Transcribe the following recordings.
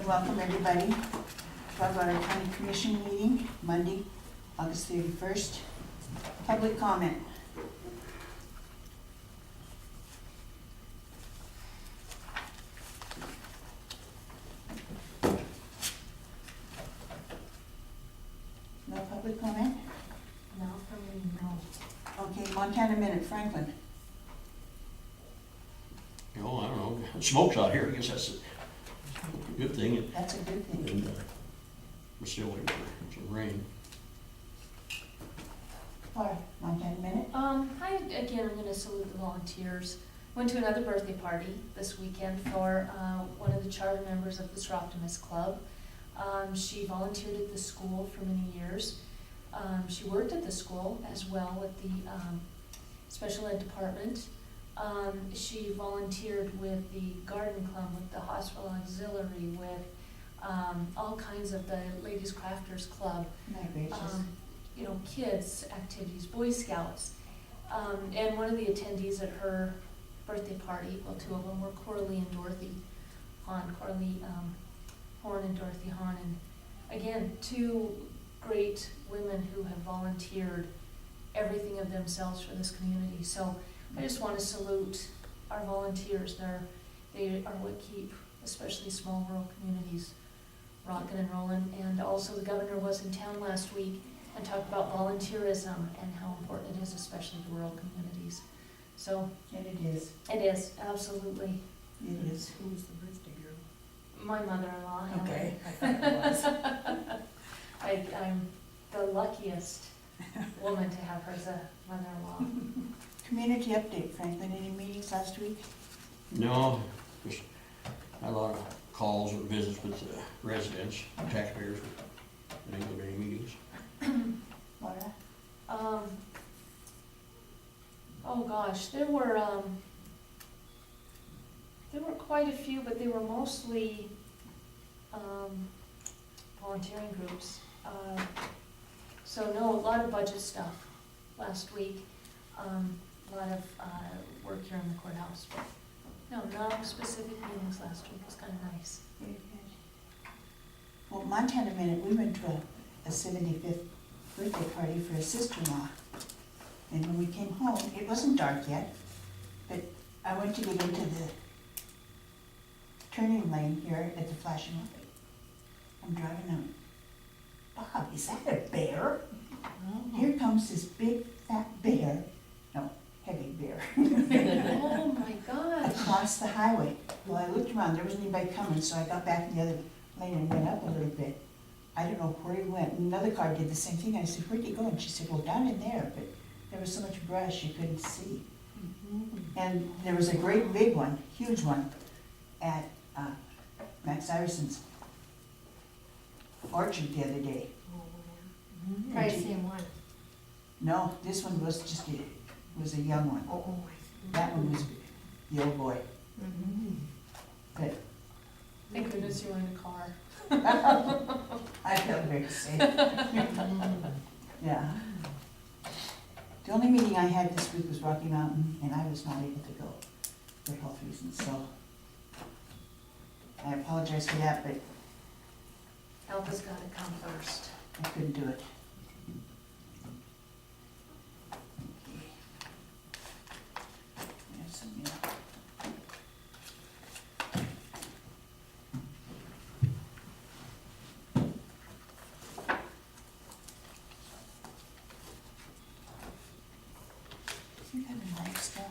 to welcome everybody to our county commission meeting, Monday, August 31st. Public comment. No public comment? No, for me, no. Okay, Montana Minute, Franklin. Oh, I don't know, smoke's out here, I guess that's a good thing, and, That's a good thing. we're still waiting for some rain. Or Montana Minute. Again, I'm gonna salute the volunteers. Went to another birthday party this weekend for, one of the charter members of the Sir Optimist Club. She volunteered at the school for many years. She worked at the school as well at the, special ed department. She volunteered with the garden club, with the hospital auxiliary, with, all kinds of the ladies crafters club. My gracious. You know, kids activities, Boy Scouts. And one of the attendees at her birthday party, well, two of them were Coralie and Dorothy Hahn, Coralie Horn and Dorothy Hahn. And again, two great women who have volunteered everything of themselves for this community. So I just want to salute our volunteers. They are what keep especially small rural communities rocking and rolling. And also the governor was in town last week and talked about volunteerism and how important it is, especially to rural communities. So And it is. it is, absolutely. It is. Who was the birthday girl? My mother-in-law. Helen. Okay. I thought it was. I'm the luckiest woman to have her as a mother-in-law. Community update, Franklin. Any meetings last week? No, just had a lot of calls and visits with residents, taxpayers, I didn't go to any meetings. Laura? Oh gosh, there were quite a few, but they were mostly, volunteering groups. So no, a lot of budget stuff last week, a lot of, work here in the courthouse, but no specific meetings last week. It was kinda nice. Very good. Well, Montana Minute, we went to a 75th birthday party for a sister-in-law. And when we came home, it wasn't dark yet, but I went to get into the turning lane here at the flashing light. I'm driving out. Bob, is that a bear? Here comes this big fat bear, no, heavy bear, Oh my gosh. across the highway. Well, I looked around, there wasn't anybody coming, so I got back in the other lane and went up a little bit. I don't know where he went. Another car did the same thing. I said, where'd he go? And she said, well, down in there, but there was so much brush you couldn't see. And there was a great big one, huge one, at Max Iverson's orchard the other day. Probably the same one. No, this one was just was a young one. Oh, I see. That one was the old boy. Mhm. But Thank goodness you were in a car. I felt very safe. Yeah. The only meeting I had this week was Rocky Mountain, and I was not able to go for health reasons, so I apologize for that, but Health has gotta come first. I couldn't do it. We have some mail. Do you have a knife still?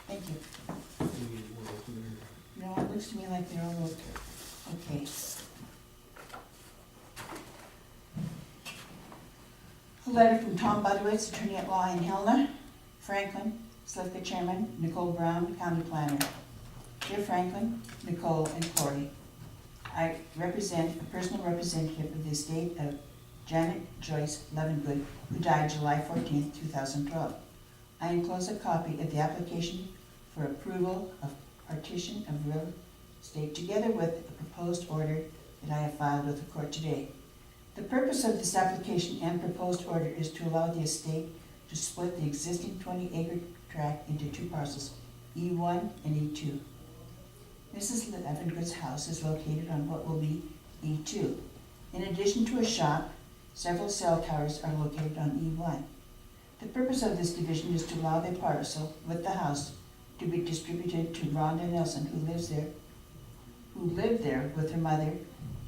Thank you. No, it looks to me like they're all okay. A letter from Tom Budowitz, attorney at law in Helena, Franklin, Selected Chairman, Nicole Brown, County Planner. Dear Franklin, Nicole, and Corey, I represent a personal representative of the estate of Janet Joyce Levengood, who died July 14th, 2012. I enclose a copy of the application for approval of partition of real estate together with a proposed order that I have filed with the court today. The purpose of this application and proposed order is to allow the estate to split the existing 20-acre tract into two parcels, E1 and E2. Mrs. Levengood's house is located on what will be E2. In addition to a shop, several cell towers are located on E1. The purpose of this division is to allow the parcel with the house to be distributed to Rhonda Nelson, who lived there with her mother,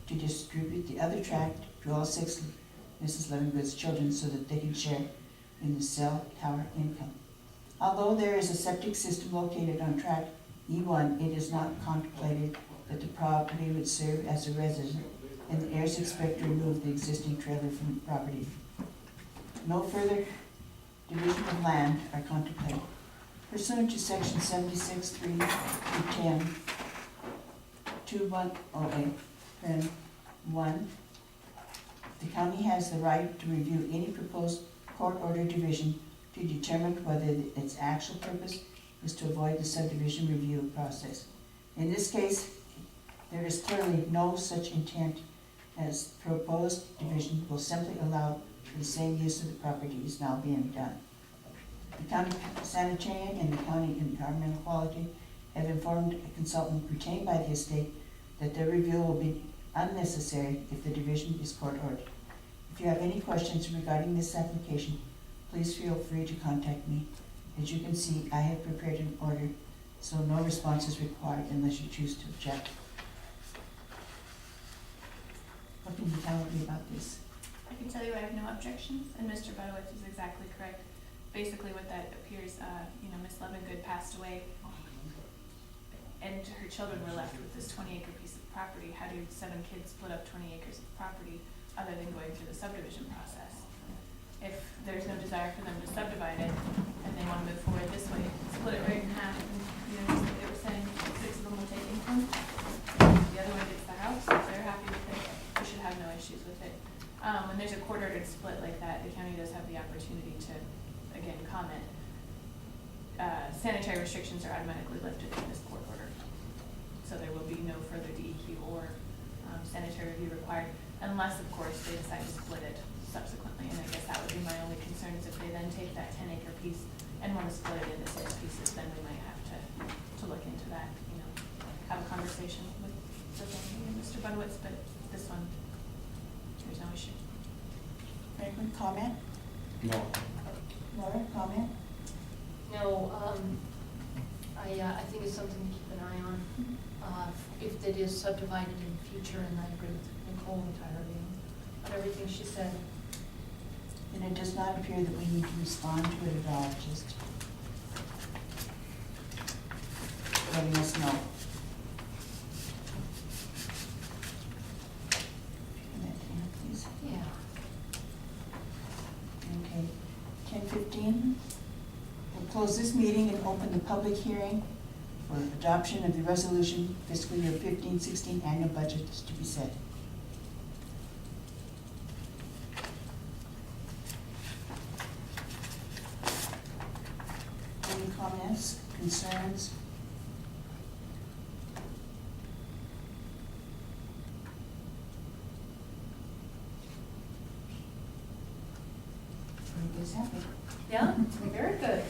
to distribute the other tract to all 6 Mrs. Levengood's children so that they can share in the cell tower income. Although there is a septic system located on tract E1, it is not contemplated that the property would serve as a residence, and the heirs expect to remove the existing trailer from the property. No further division of land are contemplated. Pursuant to section 76(3) to 10, 2108, Pen 1, the county has the right to review any proposed court-ordered division to determine whether its actual purpose is to avoid the subdivision review process. In this case, there is clearly no such intent, as proposed division will simply allow for the same use of the property is now being done. The county sanitarian and the county environmental quality have informed a consultant retained by the estate that their review will be unnecessary if the division is court-ordered. If you have any questions regarding this application, please feel free to contact me. As you can see, I have prepared an order, so no response is required unless you choose to object. What can you tell me about this? I can tell you I have no objections, and Mr. Budowitz is exactly correct. Basically what that appears, Miss Levengood passed away, and her children were left with this 20-acre piece of property. How do 7 kids split up 20 acres of property other than going through the subdivision process? If there's no desire for them to subdivide it, and they want to move forward this way, split it right in half, and, just like they were saying, 6 of them will take income, the other one gets the house, if they're happy with it, we should have no issues with it. When there's a court-ordered split like that, the county does have the opportunity to, again, comment. Sanitary restrictions are automatically lifted in this court order. So there will be no further DEQ or sanitary review required, unless, of course, they decide to split it subsequently. And I guess that would be my only concern, is if they then take that 10-acre piece and want to split it into 6 pieces, then we might have to look into that, have a conversation with the family and Mr. Budowitz, but this one, there's no issue. Franklin, comment? No. Laura, comment? No, I think it's something to keep an eye on, if it is subdivided in the future, and I agree with Nicole entirely on everything she said. And it does not appear that we need to respond to it at all, just letting us know. Can that hand, please? Yeah. Okay, 10:15. We'll close this meeting and open the public hearing for adoption of the resolution fiscal year 15-16 annual budget is to be set. Any comments, concerns? Everybody's happy. Yeah, very good.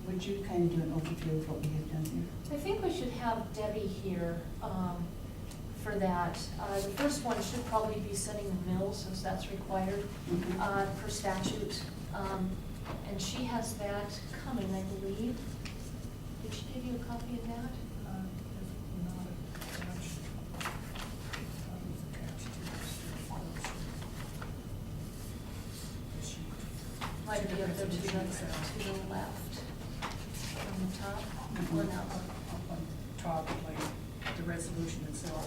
Would you kind of do an overview of what we have done here? I think we should have Debbie here for that. The first one should probably be setting the mills, since that's required per statute. And she has that coming, I believe. Did she give you a copy of that? Might be up there to the left, on the top, or no? Up on top, like the resolution itself.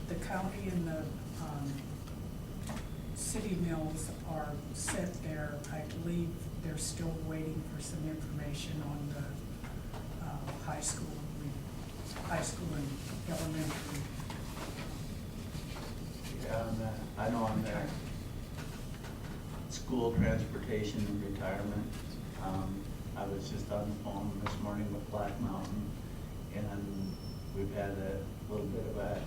The county and the city mills are set there. I believe they're still waiting for some information on the high school and elementary. Yeah, I know on that school transportation and retirement, I was just on the phone this morning with Black Mountain, and we've had a little bit of a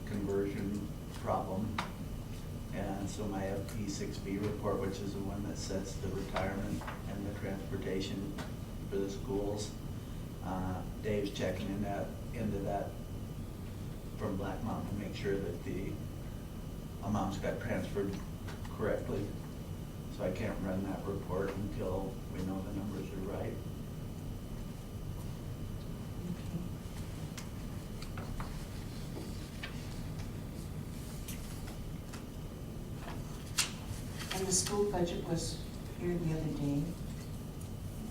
conversion problem. And so my FP6B report, which is the one that sets the retirement and the transportation for the schools, Dave's checking into that from Black Mountain to make sure that the amounts got transferred correctly. So I can't run that report until we know the numbers are right. And the school budget was here the other day,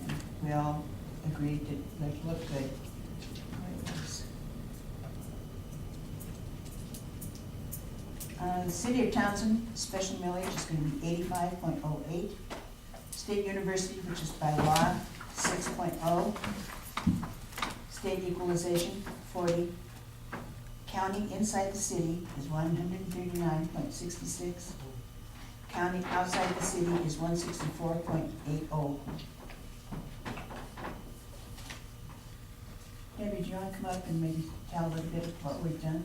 and we all agreed that it looked good. It was, the City of Townsend special millage is gonna be 85.08. State University, which is by law, 6.0. State equalization, 40. County inside the city is 139.66. County outside the city is 164.80. Debbie, do you want to come up and maybe tell a little bit of what we've done,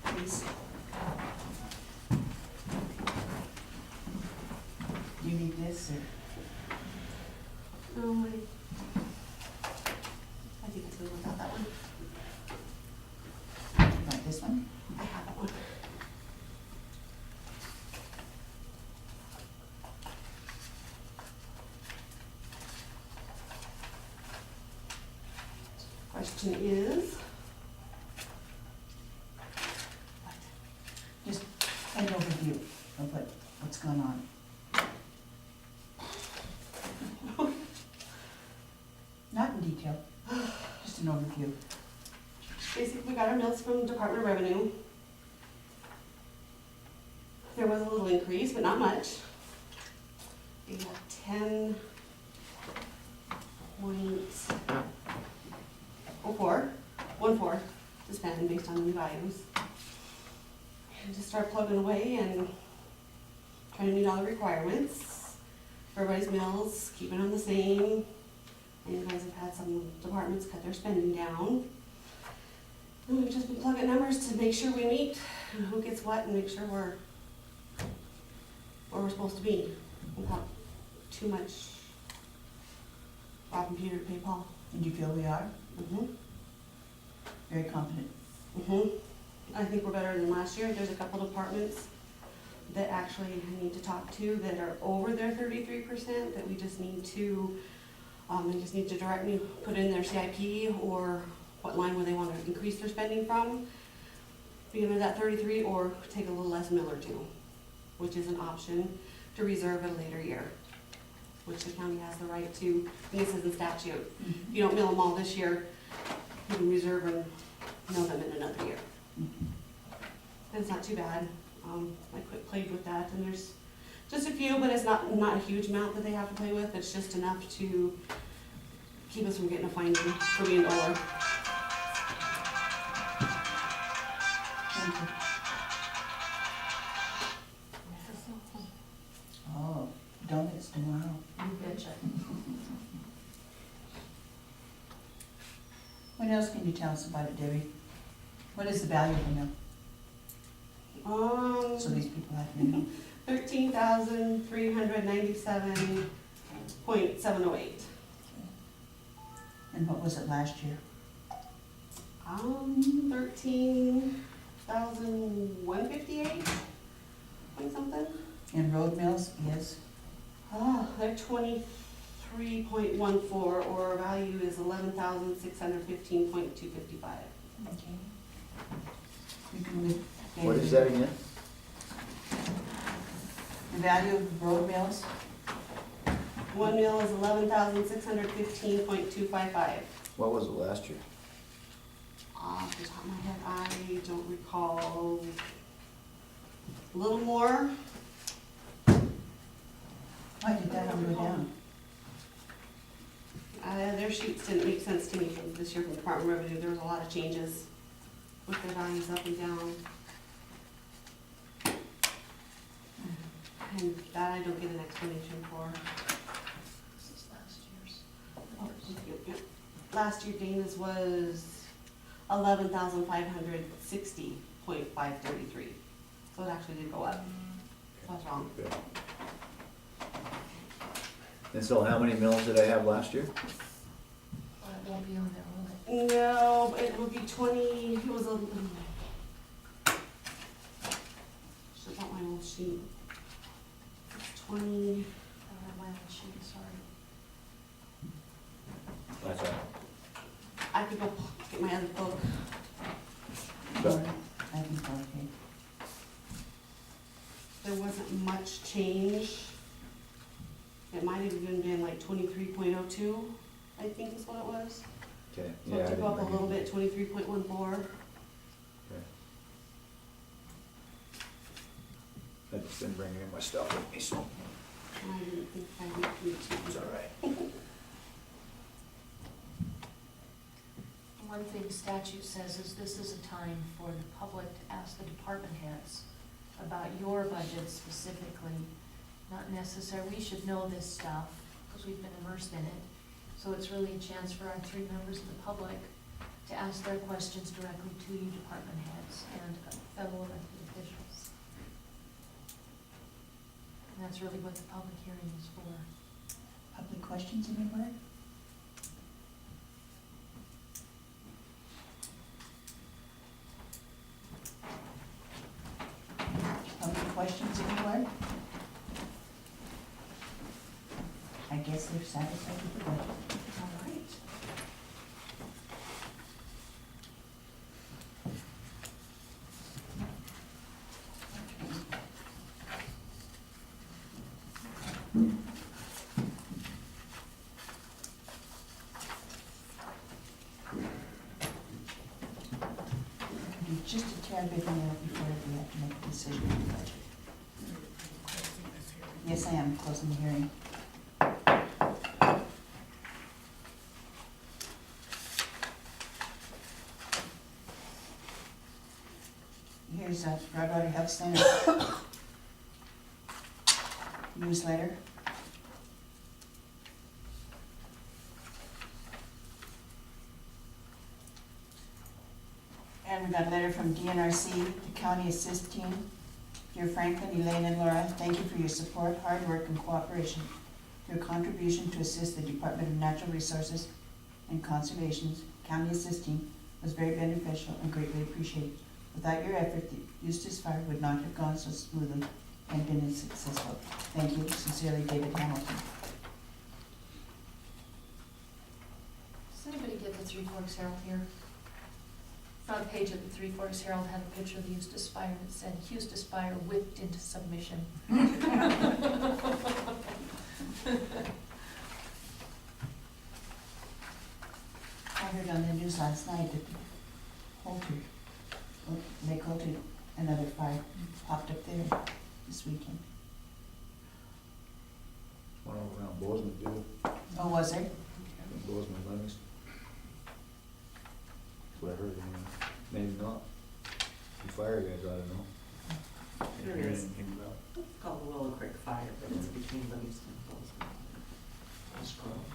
please? Do you need this, or? I think it's good without that one. You want this one? I have that one. Question is, Just an overview of what's going on. Not in detail, just an overview. basically, we got our notes from Department of Revenue. There was a little increase, but not much. We have 10.14 to spend based on new values. And just start plugging away and trying to meet all the requirements. Everybody's mills, keeping them the same. And you guys have had some departments cut their spending down. And we've just been plugging numbers to make sure we meet and who gets what and make sure we're where we're supposed to be without too much robbing Peter to pay Paul. And you feel we are? Very confident. I think we're better than last year. There's a couple departments that actually I need to talk to that are over their 33% that we just need to, they just need to direct me, put in their CIP or what line where they want to increase their spending from, be under that 33 or take a little less mill or two, which is an option to reserve at a later year, which the county has the right to, and this is in statute. If you don't mill them all this year, you can reserve and mill them in another year. And it's not too bad. I played with that, and there's just a few, but it's not a huge amount that they have to play with. It's just enough to keep us from getting a finding for being over. Thank you. Oh, donuts tomorrow. You betcha. What else can you tell us about it, Debbie? What is the value of the mill? So these people have to know. 13,397.708. And what was it last year? 13,158. Point something. And road mills is? They're 23.14, or value is 11,615.255. Okay. We can live. What is that again? The value of road mills? One mill is 11,615.255. What was it last year? Off the top of my head, I don't recall. a little more. Why did that one go down? Their sheets didn't make sense to me from this year from Department of Revenue. There was a lot of changes with their values up and down. And that I don't get an explanation for. This is last year's. Oh, yep. Last year Dana's was 11,560.533. So it actually did go up. So I was wrong. Okay. And so how many mills did I have last year? Well, it won't be on there, will it? No, it would be 20, it was a, should have my old sheet. It's 20, I don't have my own sheet, sorry. That's all. I could go get my other book. So, I think, okay. There wasn't much change. It might have even been like 23.02, I think is what it was. okay, So yeah, it I took didn't up a bring little it. bit, 23.14. Okay. I just didn't bring any of my stuff with me, so I didn't think I would need to. it's all right. One thing statute says is this is a time for the public to ask the department heads about your budget specifically. Not necessary, we should know this stuff, because we've been immersed in it. So it's really a chance for our three members of the public to ask their questions directly to you department heads and fellow elected officials. And that's really what the public hearing is for. Public questions anywhere? Public questions anywhere? I guess they're satisfied with the budget. All right. Do just a tad bit more before we have to make a decision on the budget. Closing this hearing. Yes, I am closing the hearing. Here's a Broadwater Health Center newsletter. And we got a letter from DNRC, the county assist team. Dear Franklin, Elaine, and Laura, thank you for your support, hard work, and cooperation. Your contribution to assist the Department of Natural Resources and Conservation's county assist team was very beneficial and greatly appreciated. Without your effort, the Eustis Fire would not have gone so smoothly and been as successful. Thank you. Sincerely, David Hamilton. Does anybody get the Three Forks Herald here? Front page of the Three Forks Herald had a picture of the Eustis Fire and it said, Eustis Fire whipped into submission. I heard on the news last night that Holter, Lake Holter, another fire popped up there this weekend. One over around Bozeman too, Oh, was there? Bozeman, Livingston. That's what I heard, anyway. Maybe not. The fire guys ought to know. There Didn't hear is. anything about it. It's called the Willow Creek Fire, but it's between Livingston and Bozeman. Ash Grove.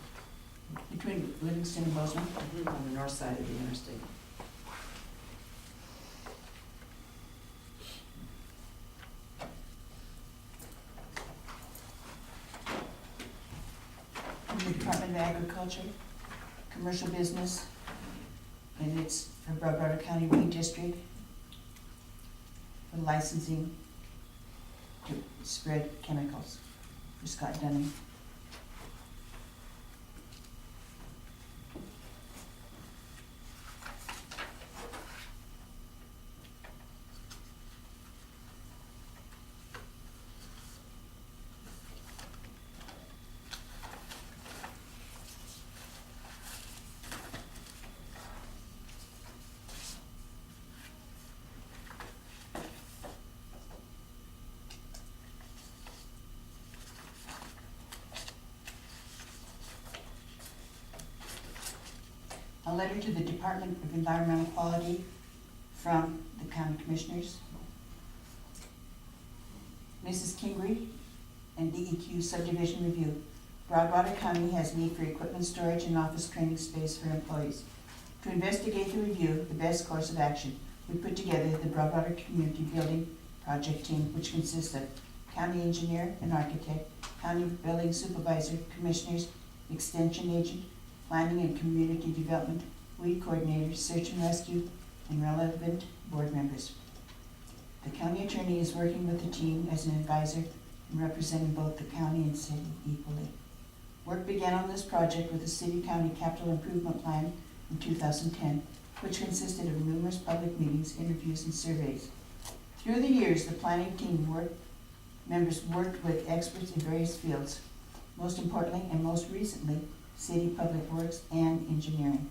Between Livingston and Bozeman? On the north side of the interstate. The Department of Agriculture, Commercial Business, and it's for Broadwater County Weed District for licensing to spread chemicals for Scott Dunning. letter to the Department of Environmental Quality from the County Commissioners. Mrs. Kingery and DEQ subdivision review. Broadwater County has need for equipment storage and office training space for employees. To investigate the review, the best course of action, we put together the Broadwater Community Building Project Team, which consists of county engineer and architect, county building supervisor, commissioners, extension agent, planning and community development, weed coordinator, search and rescue, and relevant board members. The county attorney is working with the team as an advisor and representing both the county and city equally. Work began on this project with the city-county capital improvement plan in 2010, which consisted of numerous public meetings, interviews, and surveys. Through the years, the planning team members worked with experts in various fields, most importantly and most recently, city public works and engineering.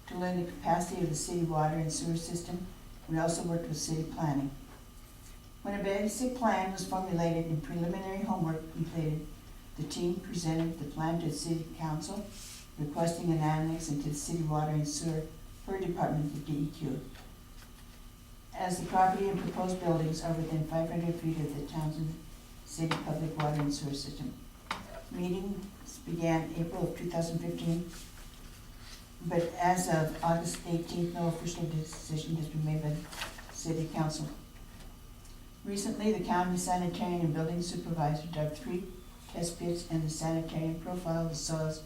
To learn the capacity of the city water and sewer system, we also worked with city planning. When a basic plan was formulated and preliminary homework completed, the team presented the plan to the city council, requesting an annex into the city water and sewer per department of DEQ. As the property and proposed buildings are within 500 feet of the Townsend City public water and sewer system. Meetings began April of 2015, but as of August 18th, no official decision has been made by the city council. Recently, the county sanitarian and building supervisor dug 3 test pits, and the sanitarian profiled the soils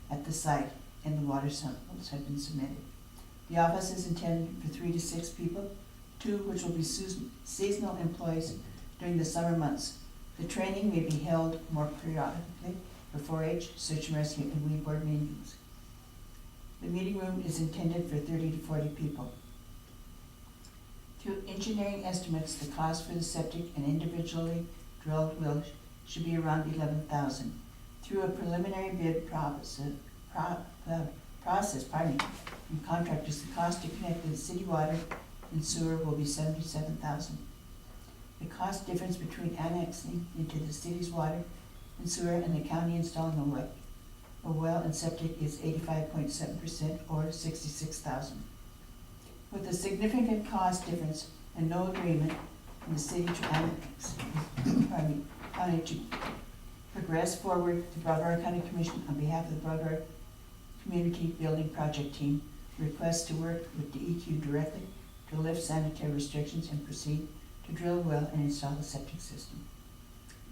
at the site, and the water samples have been submitted. The office is intended for 3 to 6 people, 2 which will be seasonal employees during the summer months. The training may be held more periodically for 4-H, search and rescue, and weed board meetings. The meeting room is intended for 30 to 40 people. Through engineering estimates, the cost for the septic and individually drilled wells should be around $11,000. Through a preliminary bid process, from contractors, the cost to connect to the city water and sewer will be $77,000. The cost difference between annexing into the city's water and sewer and the county installing a well and septic is 85.7% or $66,000. With a significant cost difference and no agreement from the city to annex, county to progress forward, the Broadwater County Commission, on behalf of the Broadwater Community Building Project Team, requests to work with DEQ directly to lift sanitary restrictions and proceed to drill a well and install a septic system.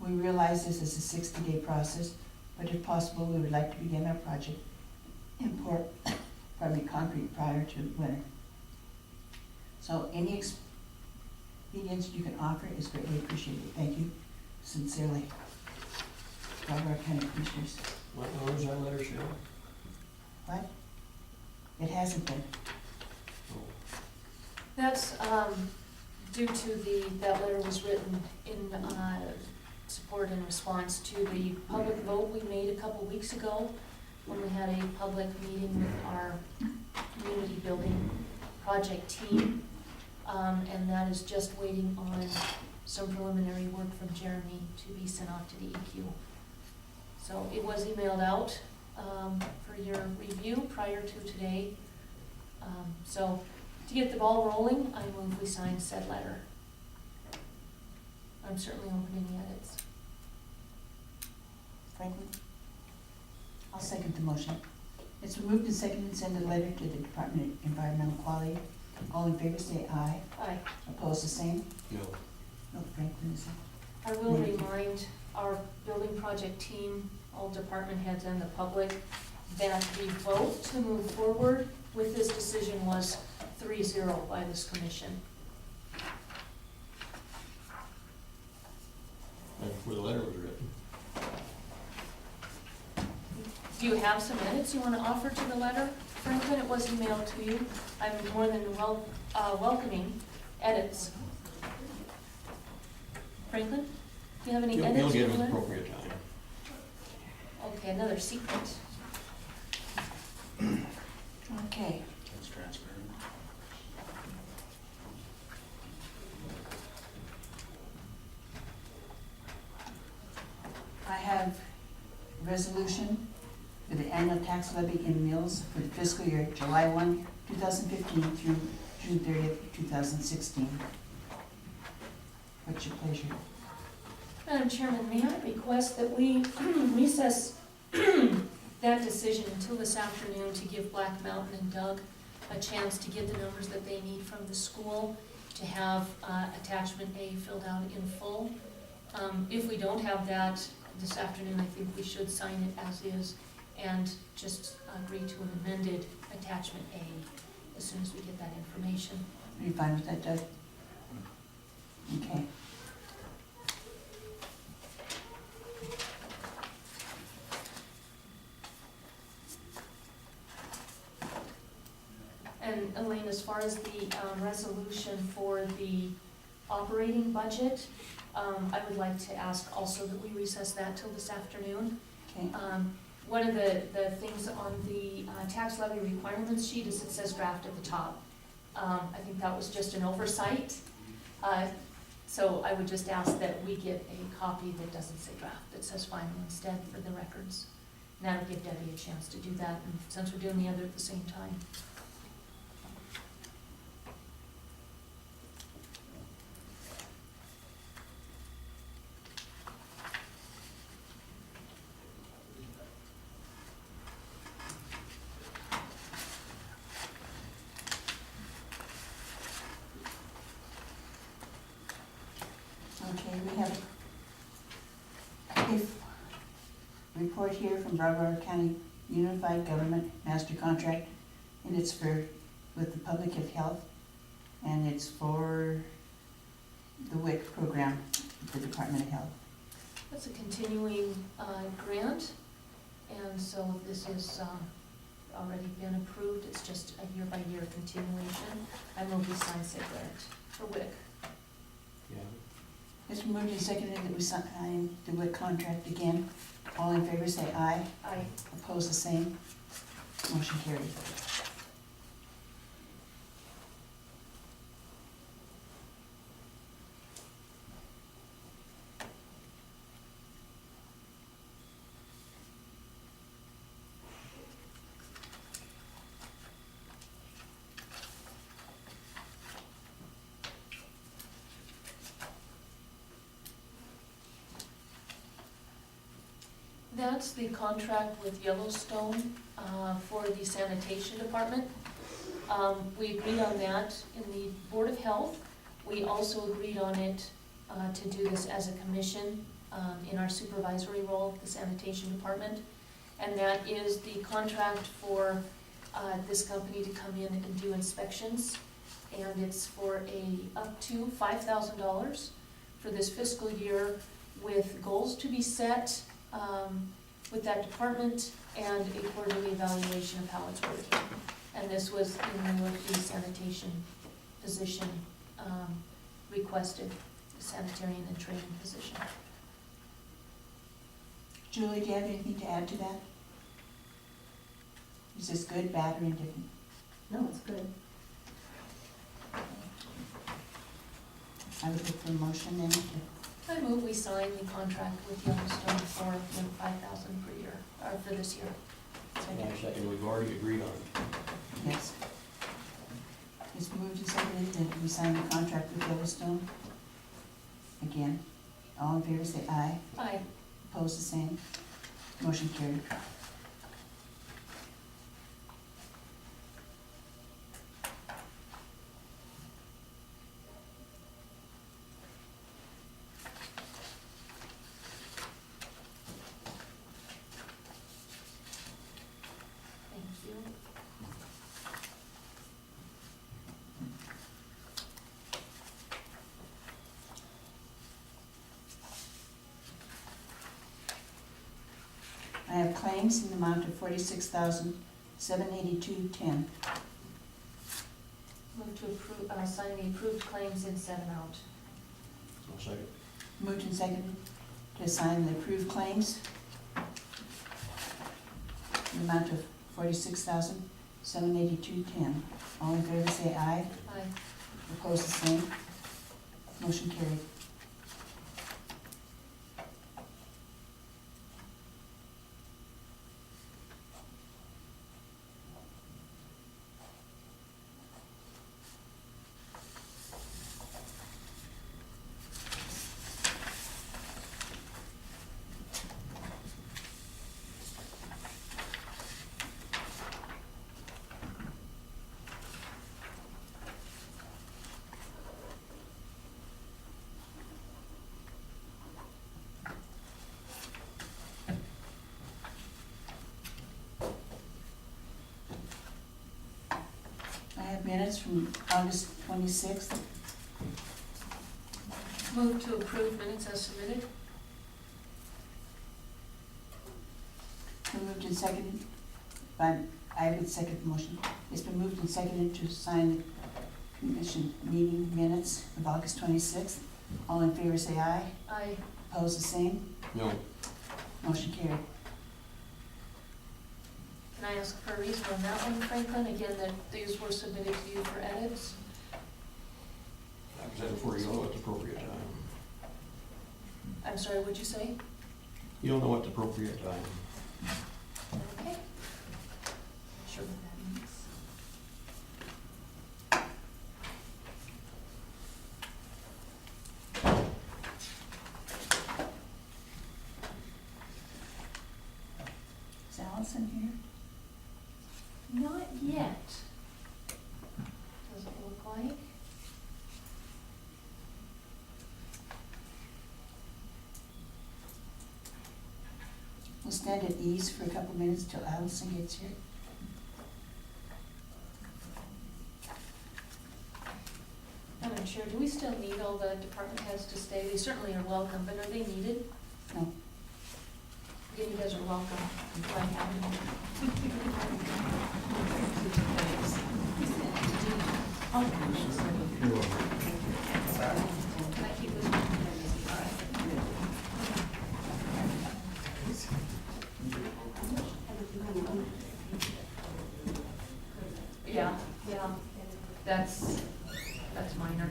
We realize this is a 60-day process, but if possible, we would like to begin our project and pour concrete prior to winter. So any expedience you can offer is greatly appreciated. Thank you sincerely. Broadwater County Commissioners. What was that letter, Cheryl? What? It hasn't been. Oh. That's due to that letter was written in support and response to the public vote we made a couple weeks ago when we had a public meeting with our community building project team. And that is just waiting on some preliminary work from Jeremy to be sent off to DEQ. So it was emailed out for your review prior to today. So to get the ball rolling, I move we sign said letter. I'm certainly open to any edits. Franklin? I'll second the motion. It's been moved and seconded to send a letter to the Department of Environmental Quality. All in favor say aye. Aye. Opposed the same? No. No, Franklin is I will remind our building project team, all department heads and the public, that the vote to move forward with this decision was 3-0 by this commission. That's where the letter was written. Do you have some edits you want to offer to the letter? Franklin, it was emailed to you. I'm more than welcoming edits. Franklin, do you have any You'll edits to get the it at letter? appropriate time. Okay, another secret. Okay. That's transparent. I have resolution for the annual tax levy in mills for the fiscal year July 1, 2015 through June 30th, 2016. What's your pleasure? Madam Chairman, may I request that we recess that decision until this afternoon to give Black Mountain and Doug a chance to get the numbers that they need from the school to have attachment A filled out in full. If we don't have that this afternoon, I think we should sign it as is and just agree to an amended attachment A as soon as we get that information. Are you fine with that, Doug? Okay. And Elaine, as far as the resolution for the operating budget, I would like to ask also that we recess that till this afternoon. Okay. One of the things on the tax levy requirements sheet is it says draft at the top. I think that was just an oversight. So I would just ask that we get a copy that doesn't say draft, that says final instead for the records. And that'll give Debbie a chance to do that, and since we're doing the other at the same time. Okay, we have a report here from Broward County Unified Government Master Contract, and it's with the Public of Health, and it's for the WIC program, the Department of Health. That's a continuing grant, and so this has already been approved. It's just a year-by-year continuation. I move we sign said grant for WIC. Yeah. It's moved and seconded that we sign the WIC contract again. All in favor say aye. Aye. Opposed, the same. Motion carried. That's the contract with Yellowstone for the sanitation department. We agreed on that in the Board of Health. We also agreed on it to do this as a commission in our supervisory role of the sanitation department. And that is the contract for this company to come in and do inspections. And it's for up to $5,000 for this fiscal year, with goals to be set with that department and a quarterly evaluation of how it's working. And this was in lieu of the sanitation position requested, sanitarian and training position. Julie, do you have anything to add to that? Is this good, bad, or indifferent? No, it's good. I would look for a motion then. I move we sign the contract with Yellowstone for $5,000 per year, or for this year. And I second, we've already agreed on it. Yes. It's moved and seconded that we sign the contract with Yellowstone. Again, all in favor say aye. Aye. Opposed, the same. Motion carried. Thank you. I have claims in the amount of $46,782.10. Move to approve, sign the approved claims in said amount. I'll second. Moved and seconded to sign the approved claims in the amount of $46,782.10. All in favor say aye. Aye. Opposed, the same. Motion carried. have minutes from August 26th. Move to approve minutes as submitted. Been moved and seconded, but I would second the motion. It's been moved and seconded to sign the commission meeting minutes of August 26th. All in favor say aye. Aye. Opposed, the same. No, Motion carried. Can I ask for a reason on that one, Franklin? Again, that these were submitted to you for edits? like I said before, you don't know what the appropriate time. I'm sorry, what'd you say? You don't know what the appropriate time. Okay. Sure what that means. Is Allison here? Not yet. Doesn't look like. We'll stand at ease for a couple minutes till Allison gets here. Madam Chair, do we still need all the department heads to stay? They certainly are welcome, but are they needed? No. Again, you guys are welcome. I'm glad to have you. Can I keep this one? All right. Yeah, yeah, that's minor.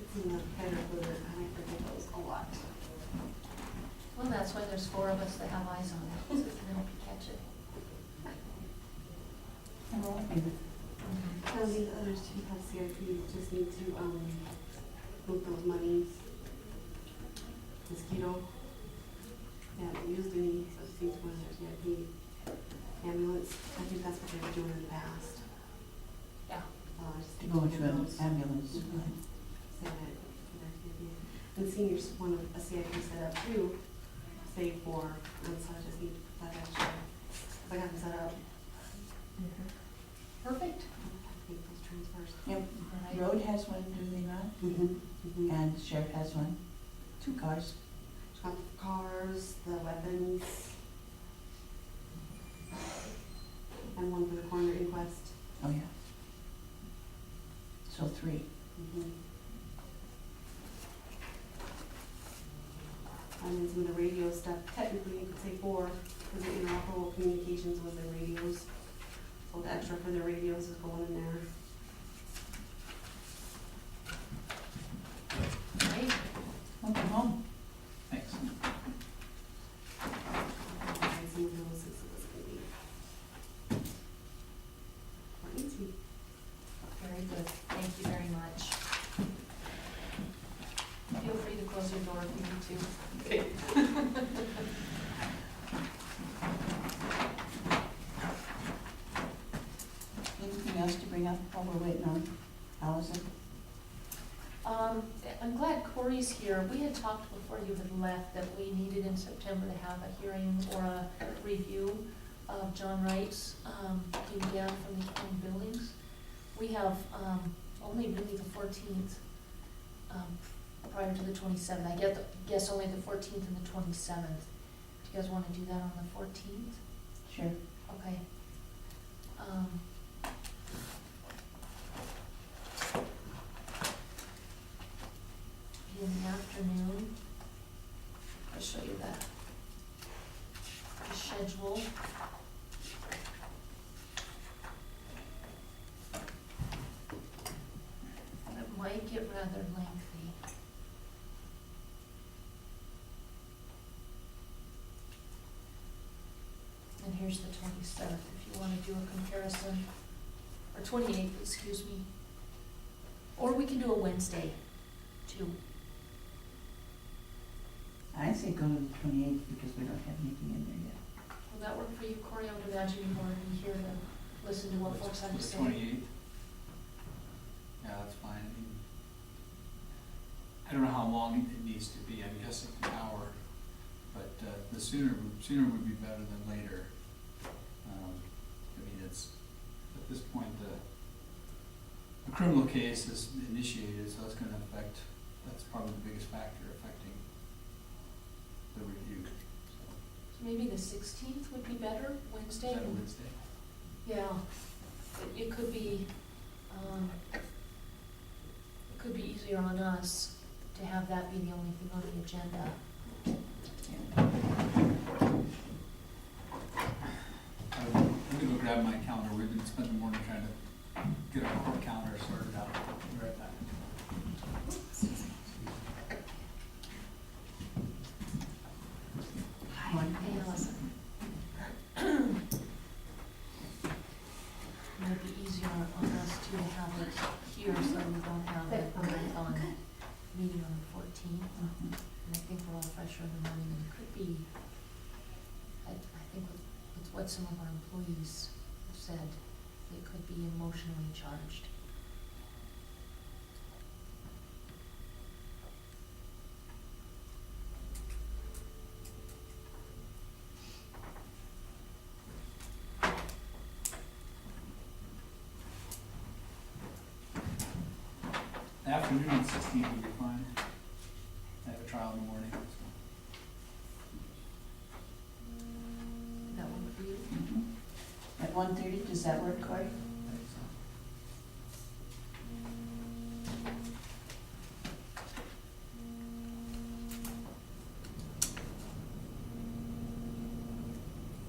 It's in the header folder, and I forget those a lot. Well, that's why there's 4 of us that have eyes on it, so we can help you catch it. And we'll be with- Now, the others two have CIP, just need to, move those monies. Mosquito. Yeah, they usually need, so it seems one of their CIP. Ambulance, I think that's what they were doing in the past. Yeah. Just to go into move an those. ambulance. Say that, for their CIP. And seniors want a CIP set up too, save for, and so I just need to put that extra. I got them set up. Perfect. Make those transfers. Yep, All right. Road has one, do they not? Mm-hmm. And the sheriff has one. 2 cars. Got the cars, the weapons. And one for the coroner inquest. Oh, yeah. So 3. Mm-hmm. And then some of the radio stuff, technically you could say 4, because the interoperable communications was the radios. So the extra for the radios is going in there. Right. Welcome home. Thanks. And some of those is gonna be quite easy. Very good. Thank you very much. Feel free to close your door if you need to. Okay. Anything else to bring up while we're waiting on Allison? I'm glad Corey's here. We had talked before you had left that we needed in September to have a hearing or a review of John Wright's, came down from the twin buildings. We have, only really the 14th, prior to the 27th. I guess only the 14th and the 27th. Do you guys wanna do that on the 14th? Sure. Okay. In the afternoon, I'll show you the schedule. It might get rather lengthy. And here's the 27th, if you wanna do a comparison, or 28th, excuse me. Or we can do a Wednesday, too. I say go to the 28th because we don't have anything in there yet. Will that work for you, Corey? I would imagine you want to be here to listen to what folks have to say. The 28th? Yeah, that's fine. I mean, I don't know how long it needs to be. I'm guessing an hour. but, the sooner would be better than later. I mean, it's, at this point, the criminal case is initiated, so it's gonna affect, that's probably the biggest factor affecting the review, so. So maybe the 16th would be better, Wednesday? Is that a Wednesday? Yeah, it could be, it could be easier on us to have that be the only thing on the agenda. I'm gonna go grab my calendar, we've been spending the morning trying to get our court calendar sorted out, I'll be right back. Hey, Allison. It might be easier on us too to have it here so we don't have it on meeting on the 14th. And I think we're all fresher in the morning and it could be, I think with what some of our employees have said, it could be emotionally charged. Afternoon on 16th would be fine. I have a trial in the morning, so. That one for you? At 1:30, does that work, Corey? I think so.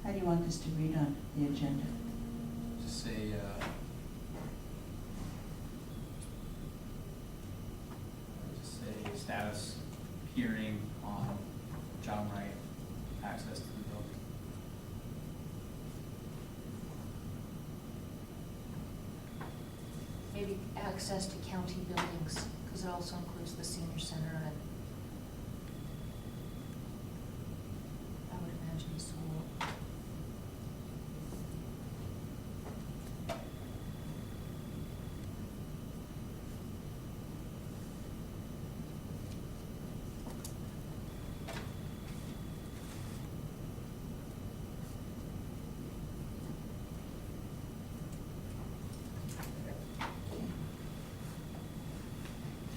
How do you want this to read on the agenda? Just say, status hearing on John Wright access to the building. Maybe access to county buildings, because it also includes the senior center and I would imagine the school.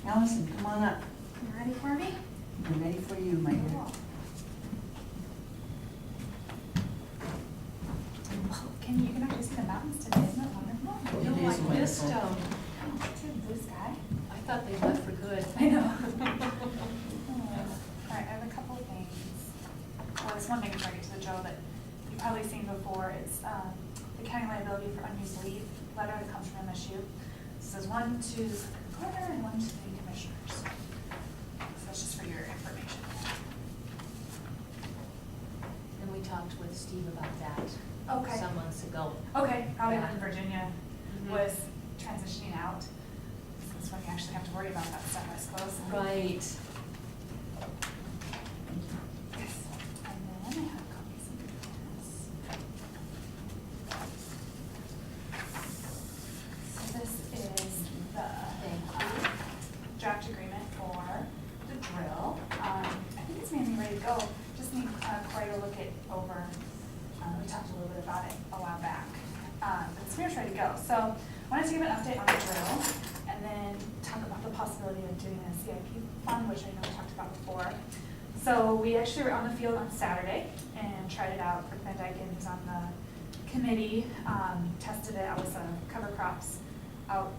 Allison, come on up. You ready for me? I'm ready for you, my dear. You can actually see the mountains today, isn't it wonderful? It is I missed wonderful. them. To the blue sky. I thought they left for good. I know. All right, I have a couple of things. Well, there's one thing before I get to the Joe that you've probably seen before. It's the county liability for unused leave letter that comes from MSU. It says one to the coroner and one to the commissioners. So that's just for your information. And we talked with Steve about that Okay. some months ago. Okay, probably Yeah. when Virginia Mhm. was transitioning out. That's when you actually have to worry about that stuff, I suppose. Right. Yes. And then I have copies of this. So this is the draft agreement for the drill. I think it's mainly ready to go. Just need Corey to look it over. We talked a little bit about it a while back. But it's pretty much ready to go. So I wanted to give an update on the drill and then talk about the possibility of doing a CIP fund, which I know we talked about before. So we actually were on the field on Saturday and tried it out. Rick Van Dyken, who's on the committee, tested it out with some cover crops out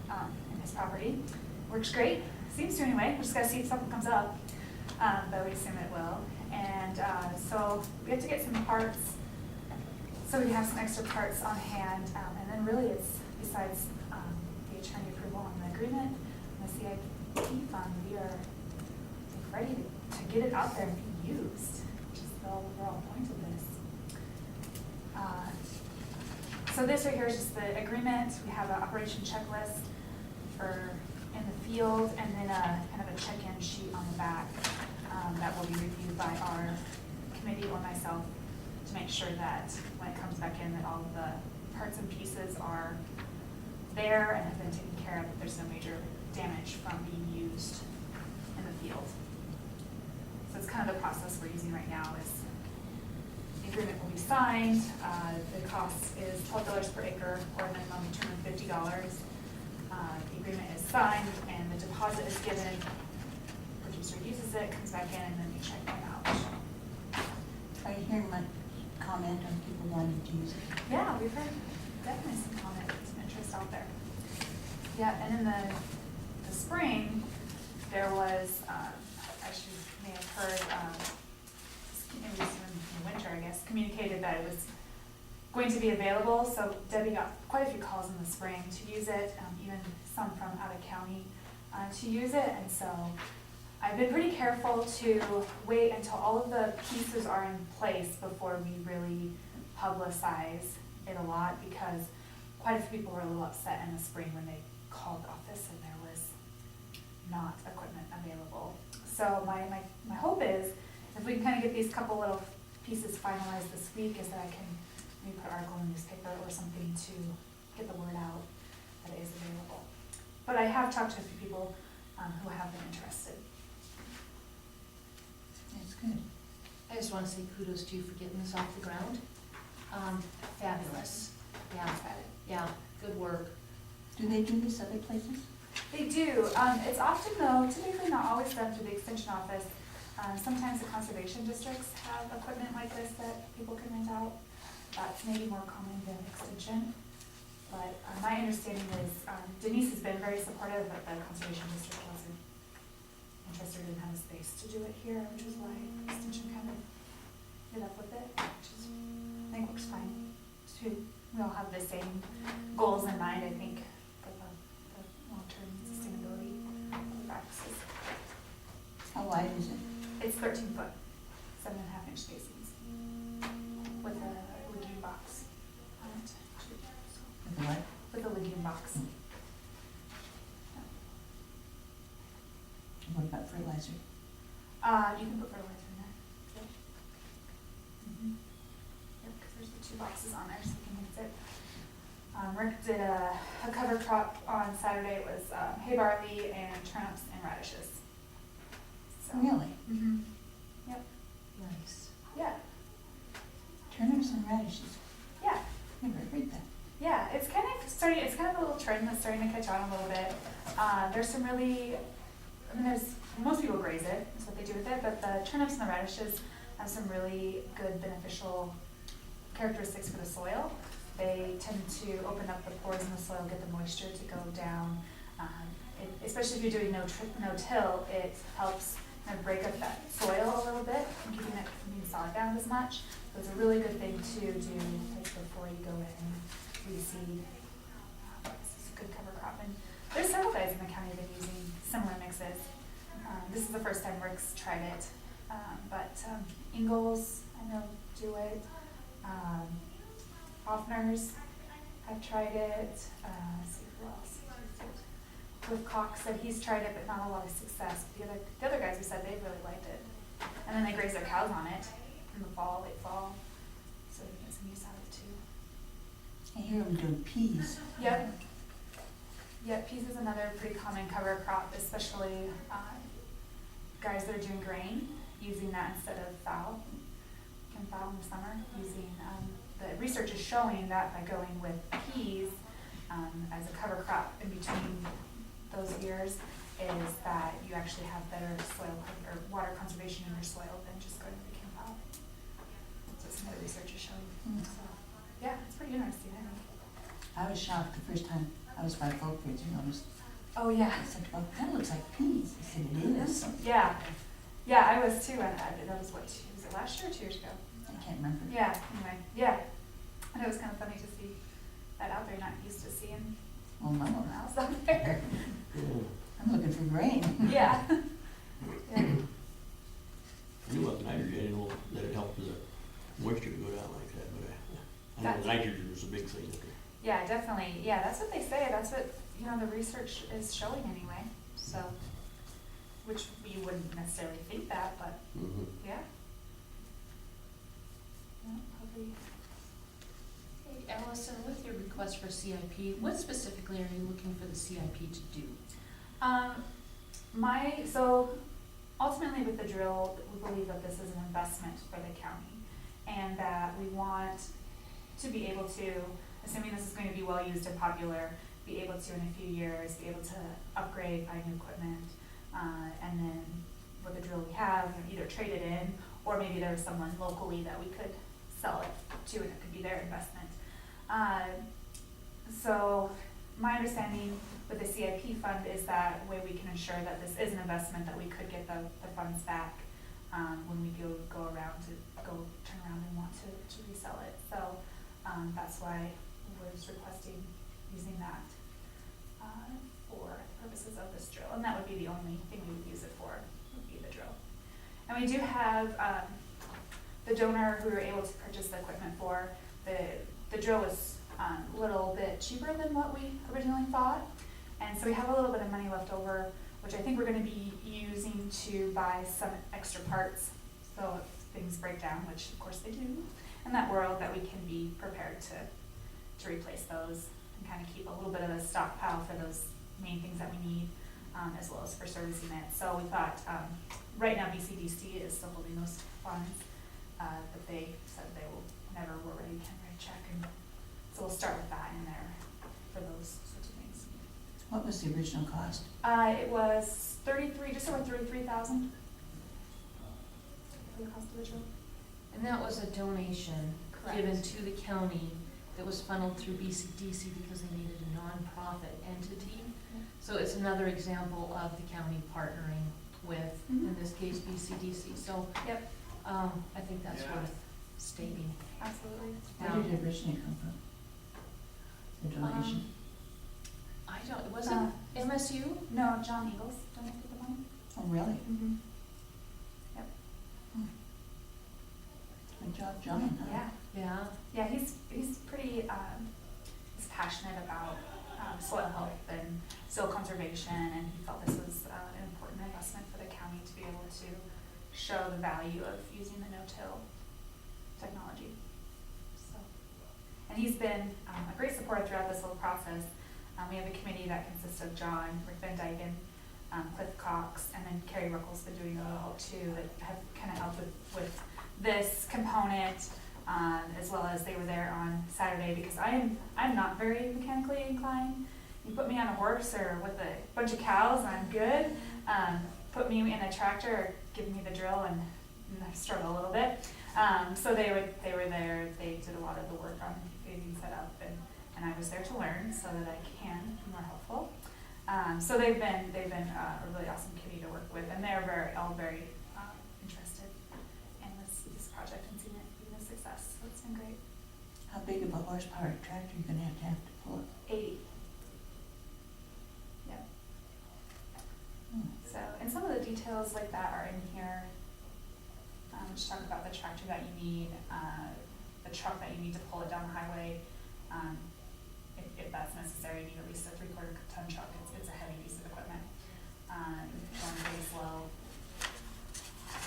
in his property. Works great, seems to anyway. We just gotta see if something comes up, but we assume it will. And so we have to get some parts. So we have some extra parts on hand, and then really it's, besides the attorney approval on the agreement and the CIP fund, we are ready to get it out there and be used, which is the overall point of this. So this right here is just the agreement. We have an operation checklist for in the field, and then a kind of a check-in sheet on the back that will be reviewed by our committee or myself to make sure that when it comes back in, that all of the parts and pieces are there and have been taken care of, that there's no major damage from being used in the field. So So it's kind of the process we're using right now is the agreement will be signed, the cost is $12 per acre or a minimum of $250. The agreement is signed and the deposit is given, producer uses it, comes back in, and then we check them out. Are you hearing my comment on people wanting to use it? Yeah, we've heard definitely some comment, some interest out there. Yeah, and in the spring, there was, as you may have heard, maybe some in the winter, I guess, communicated that it was going to be available. So Debbie got quite a few calls in the spring to use it, even some from out of county to use it. And so I've been pretty careful to wait until all of the pieces are in place before we really publicize it a lot, because quite a few people were a little upset in the spring when they called the office and there was not equipment available. So my hope is, if we can kind of get these couple little pieces finalized this week, is that I can maybe put an article in the newspaper or something to get the word out that it is available. But I have talked to a few people who have been interested. That's good. I just wanna say kudos to you for getting this off the ground. Fabulous. Yeah, good work. Do they do this other places? They do. It's often, though, typically not always done through the extension office. Sometimes the conservation districts have equipment like this that people can rent out. That's maybe more common than extension. But my understanding is Denise has been very supportive, but the conservation district wasn't interested in having space to do it here, which is why extension kind of ended up with it, which is, I think works fine. So we all have the same goals in mind, I think, for the long-term sustainability practices. How wide is it? It's 13 foot, 7.5 inch spacings, with a legume box on it. With the what? With a legume box. And what about fertilizer? You can put fertilizer in there. Yep. Yep, because there's the 2 boxes on there, so you can mix it. Rick did a cover crop on Saturday. It was hay barley and turnips and radishes. So. Really? Mm-hmm. Yep. Nice. Yeah. Turnips and radishes? Yeah. Never heard that. Yeah, it's kind of a little trend that's starting to catch on a little bit. There's some really, most people graze it, is what they do with it, but the turnips and the radishes have some really good beneficial characteristics for the soil. They tend to open up the pores in the soil, get the moisture to go down. Especially if you're doing no-till, it helps kind of break up that soil a little bit and keeping it from being sawed down as much. So it's a really good thing to do like before you go in and reseed. This is a good cover crop. And there's several guys in the county that have been using similar mixes. This is the first time Rick's tried it. But Ingalls, I know, do it. Hoffners have tried it. Let's see who else. With Cox said he's tried it, but not a lot of success. The other guys who said they really liked it. And then they graze their cows on it in the fall, late fall. So you get some use out of it too. I hear them doing peas. Yep. Yep, peas is another pretty common cover crop, especially guys that are doing grain, using that instead of fallow. You can fallow in the summer using, the research is showing that by going with peas as a cover crop in between those years, is that you actually have better soil or water conservation in your soil than just going with the cane fallow. That's what some of the research is showing. So, yeah, it's pretty interesting, I think. I was shocked the first time I was by Folkridge and noticed. Oh, yeah. I said, oh, that looks like peas. I said, it is. Yeah, yeah, I was too, and that was what, was it last year or 2 years ago? I can't remember. Yeah, anyway, yeah. And it was kind of funny to see that out there, not used to seeing Oh, no. someone else out there. I'm looking for grain. Yeah. Yeah. I knew about nitrogen, I didn't know that it helped with the moisture to go down like that, but I know That's- nitrogen was a big thing up there. Yeah, definitely. Yeah, that's what they say. That's what, the research is showing anyway. So, which you wouldn't necessarily think that, but Mhm. yeah. Yeah, probably. Hey, Allison, with your request for CIP, what specifically are you looking for the CIP to do? So ultimately with the drill, we believe that this is an investment for the county, and that we want to be able to, assuming this is going to be well used and popular, be able to in a few years, be able to upgrade, buy new equipment, and then with the drill we have, either trade it in, or maybe there was someone locally that we could sell it to, and it could be their investment. So my understanding with the CIP fund is that way we can ensure that this is an investment, that we could get the funds back when we go turn around and want to resell it. So that's why we're just requesting using that for purposes of this drill, and that would be the only thing we would use it for, would be the drill. And we do have the donor who we were able to purchase the equipment for. The drill was a little bit cheaper than what we originally thought, and so we have a little bit of money left over, which I think we're going to be using to buy some extra parts, so if things break down, which of course they do in that world, that we can be prepared to replace those and kind of keep a little bit of a stockpile for those main things that we need, as well as for servicing it. So we thought, right now BCDC is still holding those funds, but they said they will, whenever we're ready, can write a check, and so we'll start with that in there for those sorts of things. What was the original cost? It was just over 33,000 for the cost of the drill. And that was a donation Correct. given to the county that was funneled through BCDC because they needed a nonprofit entity. So it's another example of the county partnering with, in this case, BCDC. So Yep, I think that's worth stating. absolutely. Where did it originally come from? The donation? I don't, was it MSU? No, John Eagles donated the money. Oh, really? Mm-hmm. Good job, John, huh? Yeah. Yeah, he's pretty, he's passionate about soil health and soil conservation, and he felt this was an important investment for the county to be able to show the value of using the no-till technology. So, and he's been a great supporter throughout this whole process. We have a committee that consists of John, Rick Van Dyken, Cliff Cox, and then Carrie Ruckle's been doing a little help too, that have kind of helped with this component, as well as they were there on Saturday, because I'm not very mechanically inclined. You put me on a horse or with a bunch of cows and I'm good. Put me in a tractor or give me the drill and I struggle a little bit. So they were there, they did a lot of the work on getting set up, and I was there to learn so that I can be more helpful. So they've been a really awesome committee to work with, and they're all very interested in this project and seeing it being a success. So it's been great. How big of a horsepower tractor are you gonna have to pull it? 80. Yep. Hmm. So, and some of the details like that are in here. Just talk about the tractor that you need, the truck that you need to pull it down the highway. If that's necessary, you need at least a 3/4 ton truck. It's a heavy piece of equipment. Going really slow.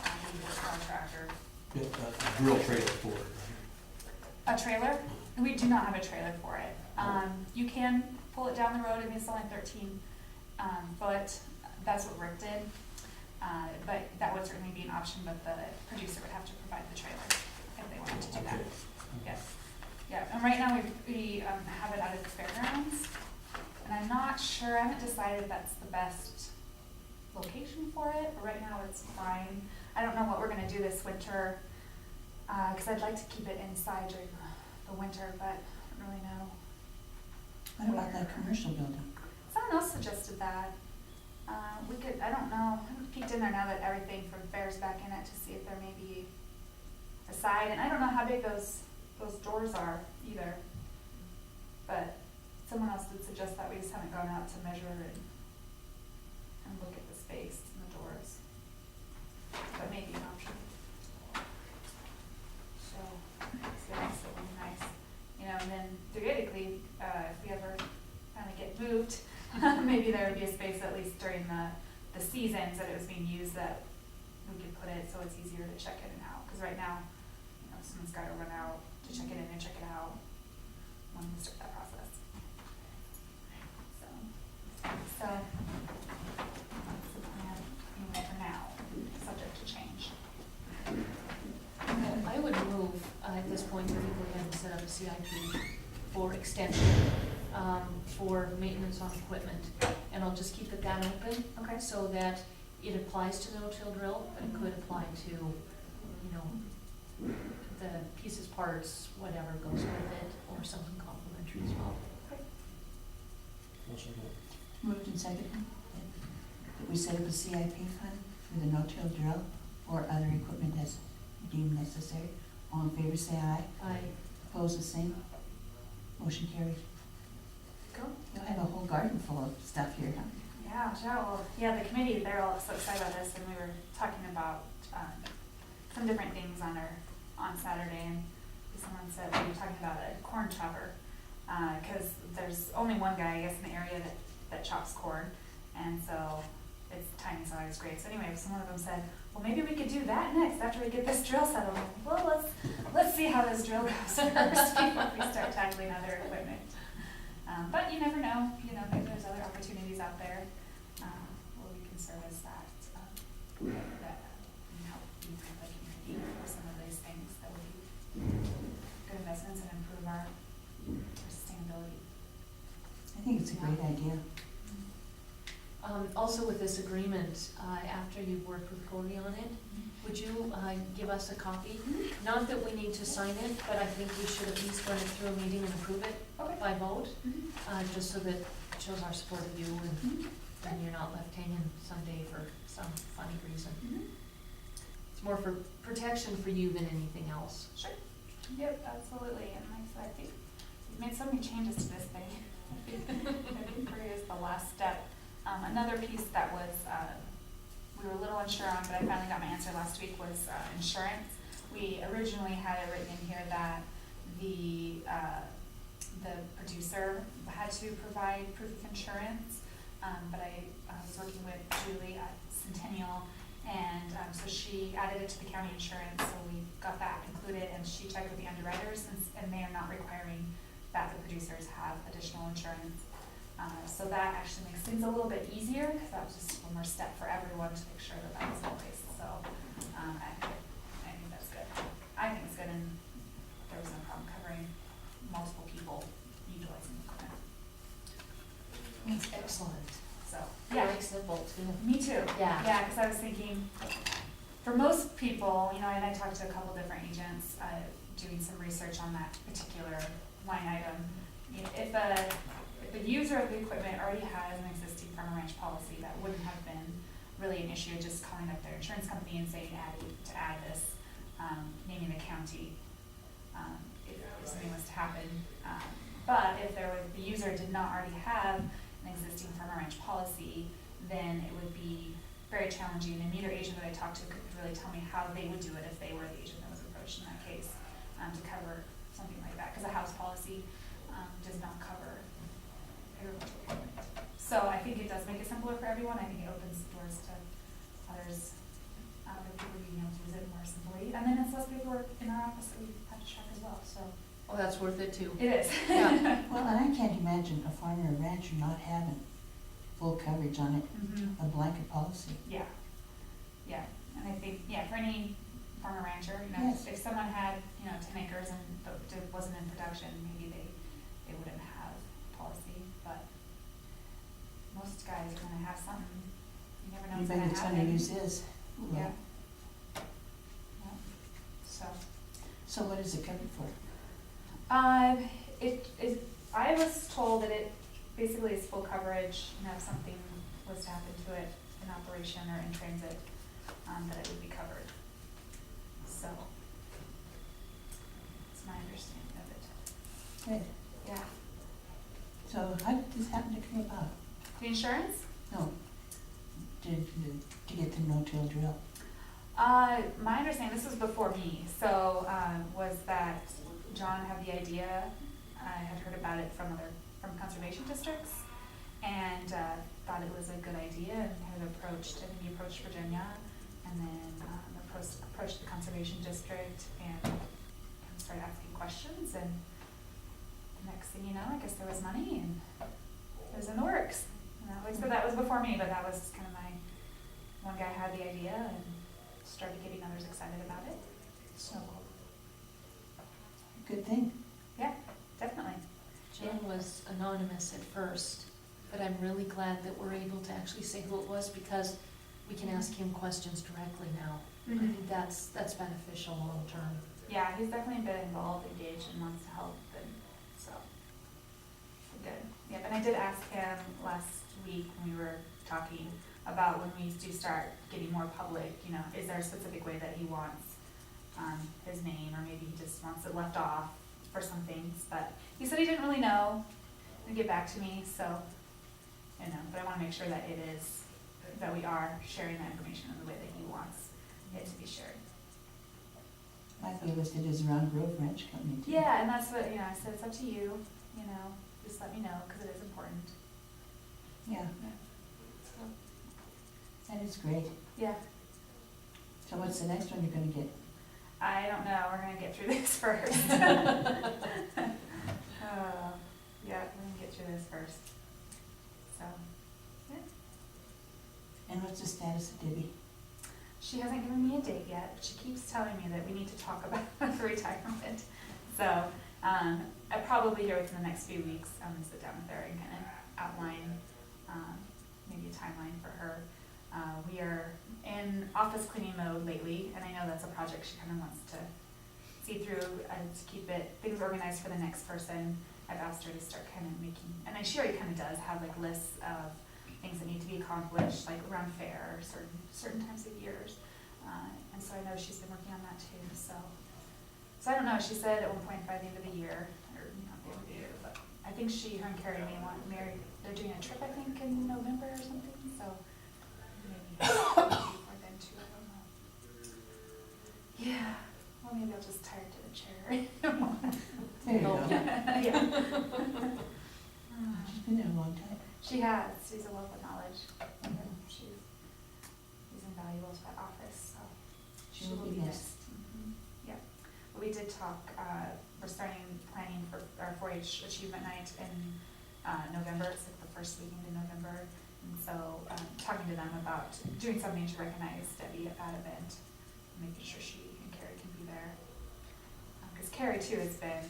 You need a car tractor. A drill trailer for it, right? A trailer? We do not have a trailer for it. You can pull it down the road, and it's only 13 foot. That's what Rick did. But that would certainly be an option, but the producer would have to provide the trailer if they wanted to do that. Okay. Yes. Yeah, and right now we have it out at the fairgrounds. And I'm not sure, I haven't decided if that's the best location for it, but right now it's fine. I don't know what we're gonna do this winter, cause I'd like to keep it inside during the winter, but I don't really know. What about that commercial building? Someone else suggested that. We could, I don't know, I haven't peeked in there now that everything for fair's back in it to see if there may be a side, and I don't know how big those doors are either. But someone else did suggest that, we just haven't gone out to measure and look at the space and the doors. That may be an option. So it would be nice. You know, and then theoretically, if we ever kind of get moved, maybe there would be a space at least during the seasons that it was being used that we could put it so it's easier to check in and out. Because right now, you know, someone's got to run out to check it in and check it out when we start that process. So that's the plan, anyway, for now. CIP for extension, for maintenance on equipment. And I'll just keep it that open, Okay. so that it applies to no-till drill, but it could apply to, you know, the pieces, parts, whatever goes with it, or something complimentary as well. I'll second it. Moved and seconded that we set up a CIP fund for the no-till drill or other equipment as deemed necessary. All in favor, say aye. Opposed, the same. Motion carried. Cool. You'll have a whole garden full of stuff here, huh? Yeah, the committee, they're all so excited about this, and we were talking about, some different things on Saturday, and someone said, we were talking about a corn chopper, cause there's only one guy, I guess, in the area that chops corn, and so it's tiny size, great. So anyway, one of them said, well, maybe we could do that next after we get this drill settled. I'm like, well, let's see how this drill goes first before we start tackling other equipment. But you never know, maybe there's other opportunities out there, where we can service that, that can help you kind of community for some of these things that would be good investments and improve our sustainability. I think it's a great idea. Also with this agreement, after you've worked with Corey on it, would you give us a copy? Not that we need to sign it, but I think we should at least run it through a meeting and approve it Okay. by vote, Mm-hmm. just so that it shows our support of you and you're not left hanging someday for some funny reason. It's more for protection for you than anything else. Sure. Yep, absolutely. And like I said, I think we've made so many changes to this thing. I think Korea is the last step. Another piece that was, we were a little unsure on, but I finally got my answer last week, was insurance. We originally had it written in here that the producer had to provide proof of insurance, but I was working with Julie at Centennial, and so she added it to the county insurance, so we got that included, and she checked with the underwriters, and they are not requiring that the producers have additional insurance. So that actually makes things a little bit easier, because that was just one more step for everyone to make sure that that was in place. So I think that's good. I think it's good, and there was no problem covering multiple people utilizing the equipment. It's excellent. So, yeah. Very simple too. Me too. Yeah. Yeah, because I was thinking, for most people, and I talked to a couple different agents, doing some research on that particular line item. If the user of the equipment already has an existing farm and ranch policy, that wouldn't have been really an issue, just calling up their insurance company and saying to add this, naming the county, if something was to happen. But if the user did not already have an existing farm and ranch policy, then it would be very challenging, and neither agent that I talked to could really tell me how they would do it if they were the agent that was approached in that case, to cover something like that, because a house policy does not cover agricultural equipment. So I think it does make it simpler for everyone. I think it opens doors to others, other people being able to use it more simply, and then it's less paperwork in our office that we have to check as well, so. Oh, that's worth it too. It is. Yeah. Well, and I can't imagine a farmer or rancher not having full coverage on it, Mhm. a blanket policy. Yeah, and I think, for any farmer rancher, Yes. if someone had, 10 acres and wasn't in production, maybe they wouldn't have policy, but most guys are gonna have something, you never know what's gonna Anybody that's happen. gonna use this. will. Yeah. So, So what is it covered for? it is, I was told that it basically is full coverage, if something was to happen to it in operation or in transit, that it would be covered. So, that's my understanding of it. Good. Yeah. So how did this happen to come about? The insurance? No, to get the no-till drill. My understanding, this was before me, so, was that John had the idea, I had heard about it from conservation districts, and, thought it was a good idea, and had approached Virginia, and then, approached the conservation district, and started asking questions, and the next thing you know, I guess there was money, and it was in the works. Like I said, that was before me, but that was kind of one guy had the idea, and started getting others excited about it, so. Good thing. Yeah, Jen was anonymous at first, but I'm really glad that we're able to actually say who it was because we can ask him questions directly now. I think that's beneficial long term. Yeah, he's definitely been involved, engaged, and wants to help, and so, good. Yep, and I did ask him last week when we were talking about when we do start getting more public, you know, is there a specific way that he wants his name, or maybe he just wants it left off for some things, but he said he didn't really know, and get back to me, so, you know, but I wanna make sure that it is, that we are sharing that information in the way that he wants it to be shared. My feel listed as Round Grove Ranch Company too. Yeah, and that's what, you know, I said, it's up to you, you know, just let me know, cause it is important. Yeah, So, that is great. yeah, So what's the next one you're gonna get? I don't know, we're gonna get through this first. Yeah, we're gonna get through this first. So, And what's the status of Debbie? she hasn't given me a date yet, but she keeps telling me that we need to talk about the retirement. So, I probably here within the next few weeks, I'm gonna sit down with her and kind of outline, maybe a timeline for her. We are in office cleaning mode lately, and I know that's a project she kind of wants to see through and to keep things organized for the next person. I've asked her to start kind of making, and she already kind of does have like lists of things that need to be accomplished, like around fair, or certain times of years. And so I know she's been working on that too, so I don't know, she said at one point by the end of the year, or not the end of the year, but I think her and Carrie may want married, they're doing a trip, I think, in November or something, so maybe before then too, I don't know. Yeah, well, maybe I'll just tie her to the chair. There you go. Yeah. She's been there a long time. She has, she's a wealth of knowledge, she's invaluable to that office, so she will be missed. Yeah, but we did talk, we're starting planning for our 4-H achievement night in November, it's like the first weekend in November. And so, talking to them about doing something to recognize Debbie at that event, making sure she and Carrie can be there. Because Carrie too has been,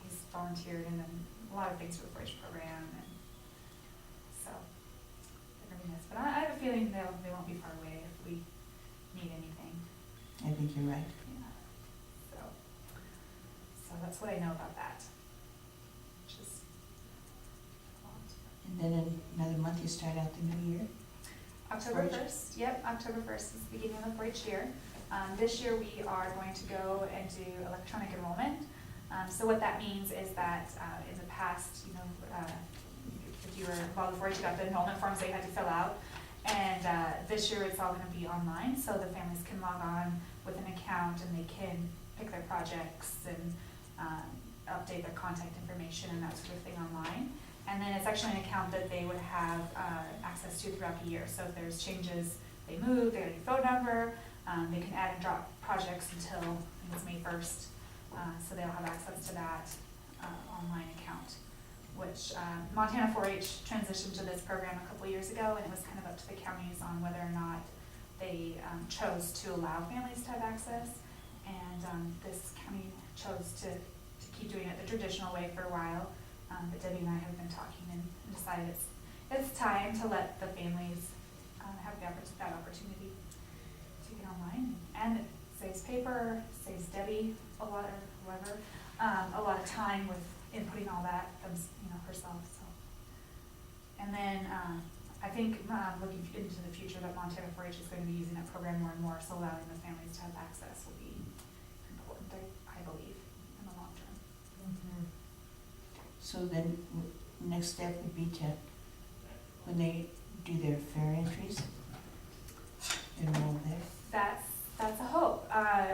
he's volunteered in a lot of things for the 4-H program, and so they're gonna be missed. But I have a feeling they won't be far away if we need anything. I think you're right. Yeah. So that's what I know about that. Which is a lot. And then in another month you start out the new year? October 4-H. 1st, yep, October 1st is the beginning of the 4-H year. This year we are going to go and do electronic enrollment. So what that means is that in the past, you know, if you were involved in 4-H, you got the enrollment forms that you had to fill out. And this year it's all going to be online, so the families can log on with an account and they can pick their projects and update their contact information and that sort of thing online. And then it's actually an account that they would have access to throughout the year. So if there's changes, they move, they get a new phone number, they can add and drop projects until, I think it's May 1st. So they'll have access to that online account, which Montana 4-H transitioned to this program a couple years ago, and it was kind of up to the counties on whether or not they chose to allow families to have access. And this county chose to keep doing it the traditional way for a while. But Debbie and I have been talking and decided it's time to let the families have that opportunity to get online. And it saves paper, saves Debbie a lot, or whoever, a lot of time with inputting all that, herself. So, and then I think looking into the future that Montana 4-H is going to be using that program more and more, so allowing the families to have access will be important, I believe, in the long term. So then, next step would be to, when they do their fair entries, enroll there? That's a hope.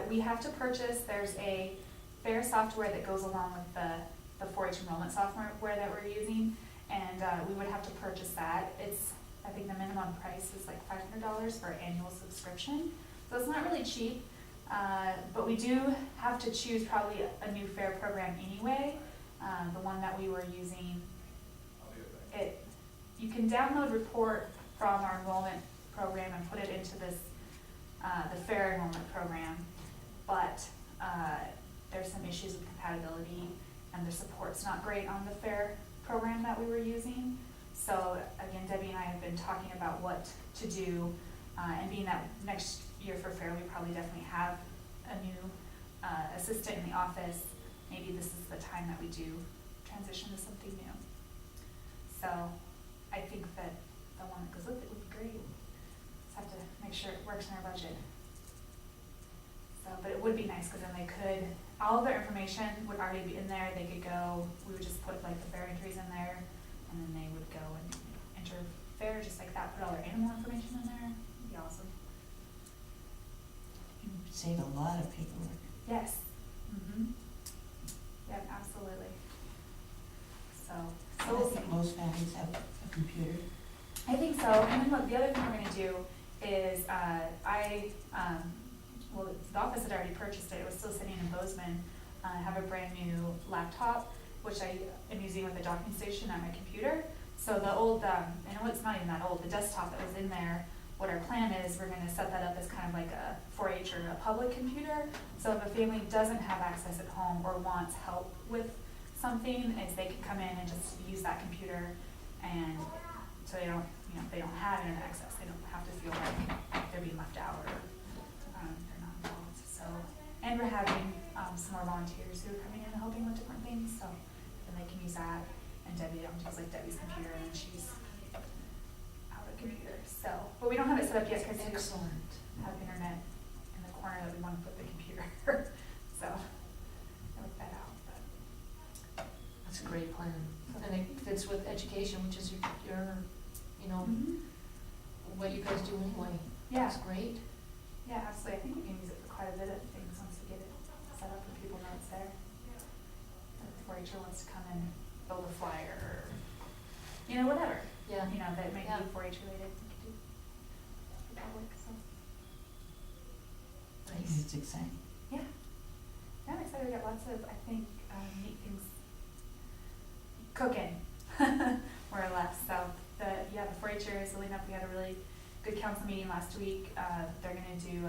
We have to purchase, there's a fair software that goes along with the 4-H enrollment software that we're using, and we would have to purchase that. I think the minimum price is like $500 for an annual subscription, so it's not really cheap, but we do have to choose probably a new fair program anyway. The one that we were using, you can download report from our enrollment program and put it into this, the fair enrollment program, but there's some issues with compatibility, and the support's not great on the fair program that we were using. So again, Debbie and I have been talking about what to do, and being that next year for fair, we probably definitely have a new assistant in the office. Maybe this is the time that we do transition to something new. So I think that the one that goes with it would be great. Just have to make sure it works in our budget. So, but it would be nice, because then they could, all of their information would already be in there. They could go, we would just put like the fair entries in there, and then they would go and enter fair just like that, put all their animal information in there. It'd be awesome. You would save a lot of paperwork. Yes. Mm-hmm. Yep, absolutely. So I we'll see. think most families have a computer. I think so, and then look, the other thing we're gonna do is, well, the office had already purchased it, it was still sitting in Bozeman, have a brand new laptop, which I am using with the docking station on my computer. So the old, I know it's not even that old, the desktop that was in there, what our plan is, we're gonna set that up as kind of like a 4-H or a public computer. So if a family doesn't have access at home or wants help with something, is they can come in and just use that computer, and so they don't, they don't have internet access, they don't have to feel like they're being left out or they're not involved. So, and we're having some more volunteers who are coming in and helping with different things, so then they can use that. And Debbie, use like Debbie's computer, and then she's out of computer. So, but we don't have it set up yet because we Excellent. have internet in the corner that we want to put the computer. So, I'll work that out. But That's a great plan. And it fits with education, which is your what you guys do anyway. yeah, That's great. yeah, absolutely. I think we can use it for quite a bit of things once we get it set up and people know it's there. Or if 4-H'er wants to come and build a flyer or, whatever. Yeah. That may Yeah. be 4-H related, we could do for public, so. I think it's exciting. Yeah, I'm excited. We got lots of, I think, neat things cooking, more or less. So the 4-H'ers, Selena, we had a really good council meeting last week. They're gonna do,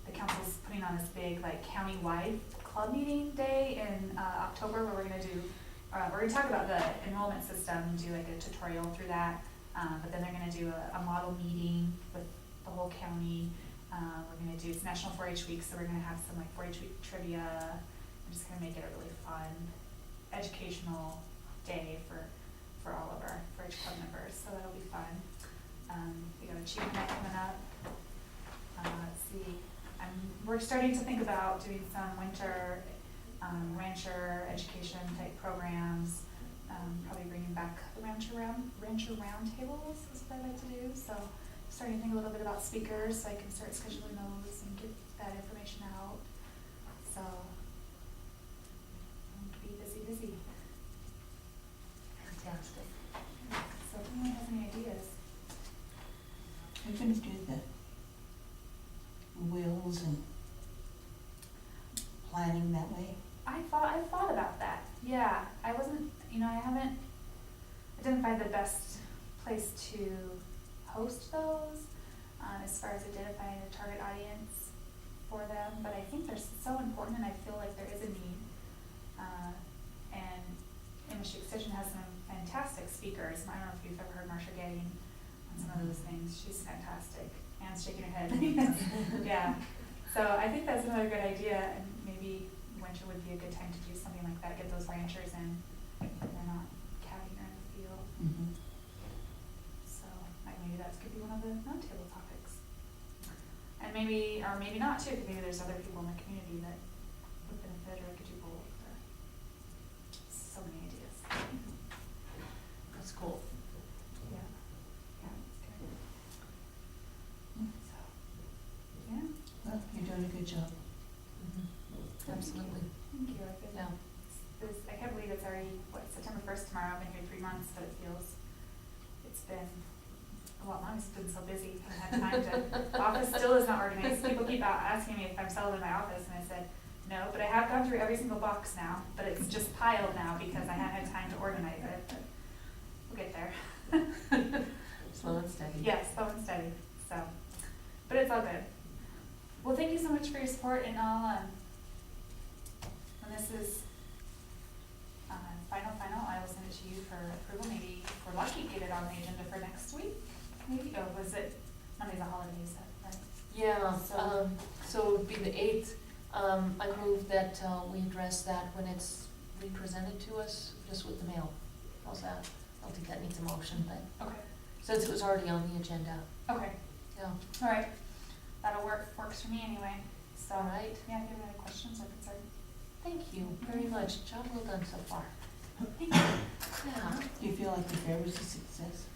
the council's putting on this big like county-wide club meeting day in October, where we're gonna talk about the enrollment system, do like a tutorial through that. But then they're gonna do a model meeting with the whole county. We're gonna do, it's National 4-H Week, so we're gonna have some like 4-H Week trivia. I'm just gonna make it a really fun, educational day for all of our 4-H club members, so that'll be fun. We got Achievement Night coming up. Let's see, we're starting to think about doing some winter rancher education type programs. Probably bringing back the rancher roundtables is what I like to do. So starting to think a little bit about speakers, so I can start scheduling those and get that information out. So I'm gonna be busy. Fantastic. So if anyone has any ideas. We're gonna do the wills and planning that way. I thought about that. Yeah, I wasn't, I haven't identified the best place to host those, as far as identifying a target audience for them, but I think they're so important, and I feel like there is a need. And Michigan Extension has some fantastic speakers. I don't know if you've ever heard Marsha Getting on some of those things. She's fantastic. Anne's shaking her head. Yeah. So I think that's another good idea, and maybe winter would be a good time to do something like that, get those ranchers in, and they're not cabbing or in the field. Mm-hmm. So maybe that could be one of the roundtable topics. And maybe, or maybe not too, because maybe there's other people in the community that would benefit, or could do both, or so many ideas. That's cool. Yeah, it's good. So, yeah, Well, you're doing a good job. Absolutely. thank you. I feel Yeah. I can't believe it's already, September 1st tomorrow. I've been here 3 months, but it's been a lot longer. It's been so busy. I haven't had time to, the office still is not organized. People keep asking me if I'm settled in my office, and I said, no, but I have gone through every single box now, but it's just piled now because I haven't had time to organize it, but we'll get there. Slow and steady. Yeah, slow and steady, so, but it's all good. Well, thank you so much for your support, and I'll, when this is we're lucky, get it on the agenda for next week, maybe, or was it, Monday's a holiday, you said, right? Yeah, So- so it would be the 8th. I move that we address that when it's re-presented to us, just with the mail. How's that? I don't think that needs a motion, but Okay, since it was already on the agenda, okay, yeah. all right, that'll works for me anyway, so. All right. Yeah, if you have any questions or concerns. Thank you very much. Job well done so far. Thank you. Yeah. Do you feel like the fair was a success?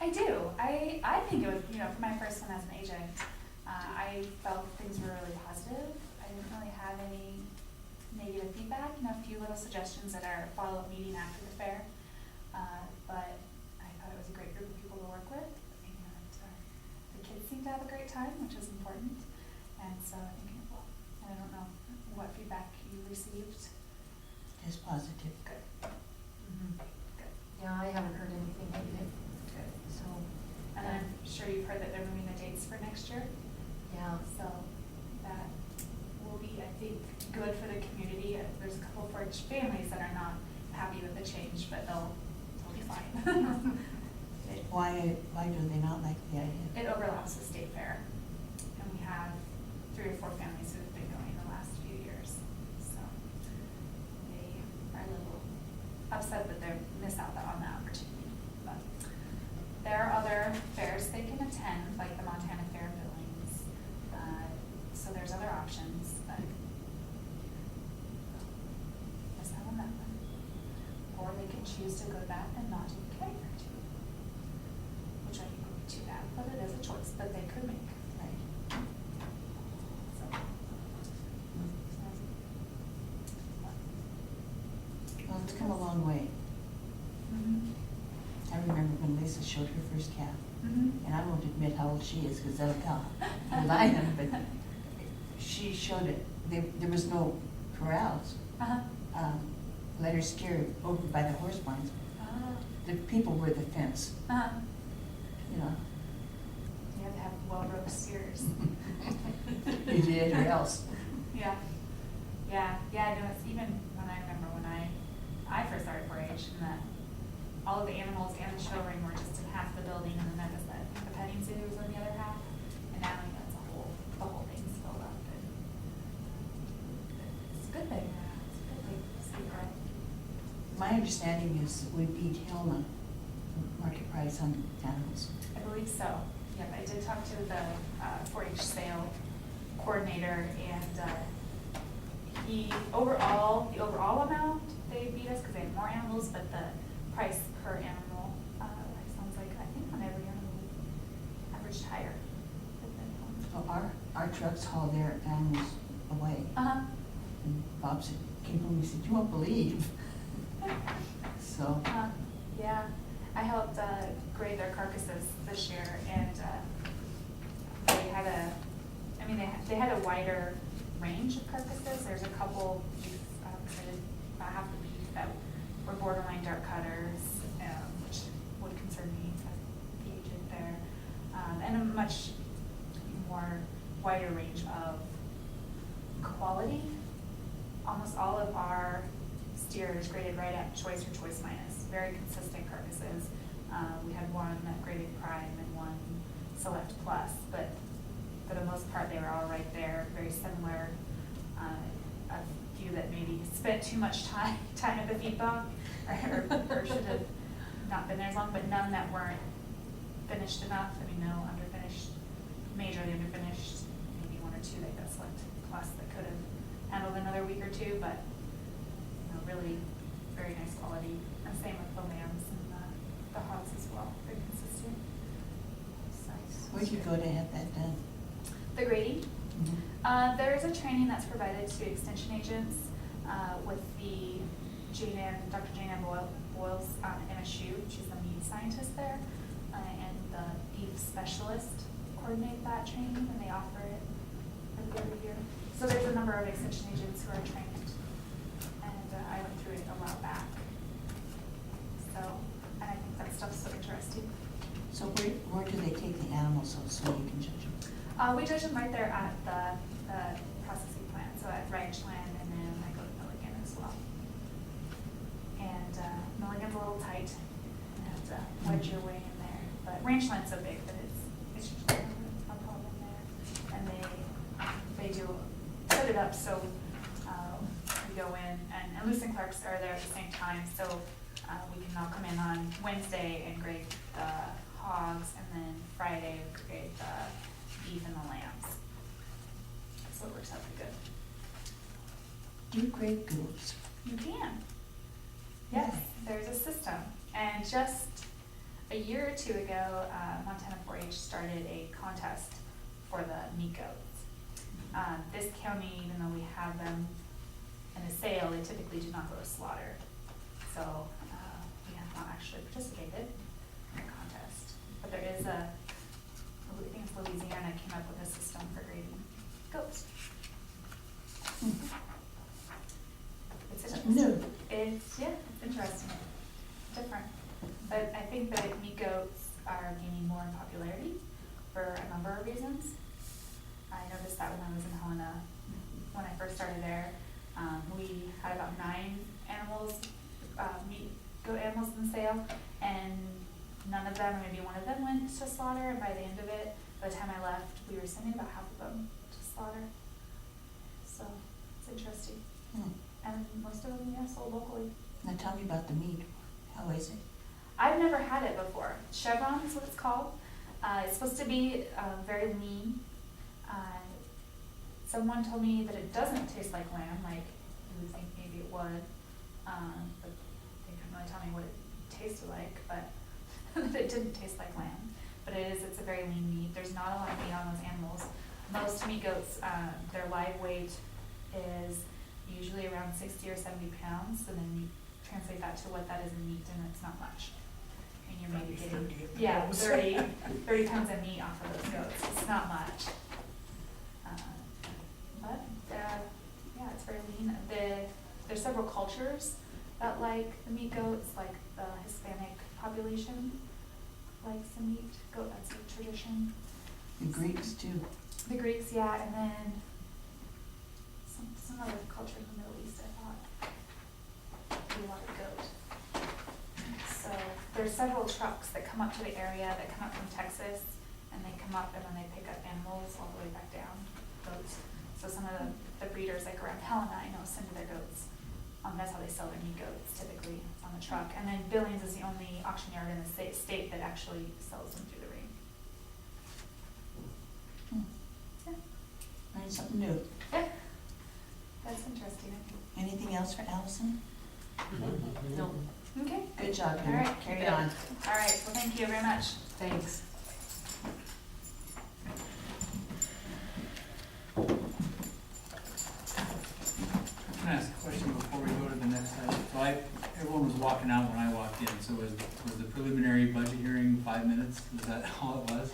I do. I think it was, for my first one as an agent, I felt things were really positive. I didn't really have any negative feedback, a few little suggestions at our follow-up meeting after the fair. But I thought it was a great group of people to work with. And the kids seemed to have a great time, which is important. And so I think it will. And I don't know what feedback you received. Just positive. Good. Mhm. Yeah, I haven't heard anything negative, Good. so, And I'm sure you've heard that they're moving the dates for next year. yeah. So that will be, I think, good for the community. There's a couple of Forge families that are not happy with the change, but they'll be fine. Why do they not like the idea? It overlaps with State Fair, and we have 3 or 4 families who have been going the last few years. So they are a little upset that they miss out on that opportunity. But there are other fairs they can attend, like the Montana Fair Billings. So there's other options, but miss out on that one. Or they can choose to go to that and not do the county fair too, which I think would be too bad, but it is a choice that they could make. Right. So. Well, it's come a long way. Mhm. I remember when Lisa showed her first calf, Mhm. and I won't admit how old she is, because that'll tell a lie, but she showed it. There was no corrals. Uh-huh. Let her steer over by the horse barns. Ah. The people were the fence, Uh-huh. you know. You have to have well-roped steers. You did, or else. Yeah. No, it's even when I remember when I first started 4-H, and that all of the animals and the show ring were just in half the building, and then that was the petting zoo was in the other half, and now, it's the whole thing's filled up, and it's a good thing, it's a good thing to see growth. My understanding is we beat Helena market price on animals. I believe so. Yep, I did talk to the 4-H sale coordinator, and the overall amount, they beat us because they had more animals, but the price per animal, sounds like, I think on every animal, averaged higher. So our trucks haul their animals away. Uh-huh. And Bob said, came home and said, you won't believe. So, Yeah, I helped grade their carcasses this year, and they had a wider range of carcasses. There's a couple beef, about half the beef that were borderline dark cutters, which would concern me as the agent there, and a much more wider range of quality. Almost all of our steers graded right at choice or choice minus, very consistent carcasses. We had one that graded prime and one select plus, but for the most part, they were all right there, very similar. A few that maybe spent too much time at the feed bunk, or should have not been there as long, but none that weren't finished enough. No underfinished, majorly underfinished, maybe 1 or 2 that got select plus that could have handled another week or 2, but really very nice quality. And same with the lambs and the hogs as well, very consistent. where'd you go to have that done? The grading. Mhm. There is a training that's provided to extension agents with the Dr. Jane Ann Boyles, MSU. She's the meat scientist there, and the beef specialist coordinate that training, and they offer it every year. So there's a number of extension agents who are trained, and I went through it a while back. So, and I think that stuff's so interesting. So where do they take the animals so you can judge them? We judge them right there at the processing plant, so at Ranchland, and then I go to Milligan as well. And Milligan's a little tight, and find your way in there. But Rangeland's so big that it's usually a problem there. And they do set it up so we go in, and Lewis and Clark's are there at the same time, so we can all come in on Wednesday and grade the hogs, and then Friday we grade the beef and the lambs. So it works out pretty good. Do you grade goats? You can. Yes, there's a system. And just a year or two ago, Montana 4-H started a contest for the meat goats. This county, even though we have them in a sale, they typically do not go to slaughter. So we have not actually participated in the contest. But there is I think it's Louisiana came up with a system for grading goats. It's interesting. No. It's interesting, different. But I think that meat goats are gaining more in popularity for a number of reasons. I noticed that when I was in Helena, when I first started there, we had about 9 animals, goat animals in sale, and none of them, or maybe one of them, went to slaughter, and by the end of it, by the time I left, we were sending about half of them to slaughter. So it's interesting. And most of them, sold locally. Now tell me about the meat. How is it? I've never had it before. Chevron is what it's called. It's supposed to be very lean. Someone told me that it doesn't taste like lamb, like you would think maybe it would. But they couldn't really tell me what it tasted like, but it didn't taste like lamb. But it's a very lean meat. There's not a lot of meat on those animals. Most meat goats, their live weight is usually around 60 or 70 pounds, and then you translate that to what that is in meat, and it's not much. And you're maybe getting, 30 pounds of meat off of those goats. It's not much. But, it's very lean. There's several cultures that like the meat goats, like the Hispanic population likes the meat goat. That's a tradition. The Greeks too. The Greeks, yeah, and then some other culture in the Middle East, I thought, do a lot of goat. So there's several trucks that come up to the area, that come up from Texas, and they come up and then they pick up animals all the way back down, goats. So some of the breeders, like around Helena, I know, send their goats. That's how they sell their meat goats, typically, on the truck. And then Billings is the only auction yard in the state that actually sells them through the ring. Learn something new. Yeah, that's interesting, I think. Anything else for Allison? No. Okay. Good job, All Henry. right. Carry on. All right, well, thank you very much. Thanks. Can I ask a question before we go to the next item? So everyone was walking out when I walked in, so was the preliminary budget hearing 5 minutes? Is that all it was?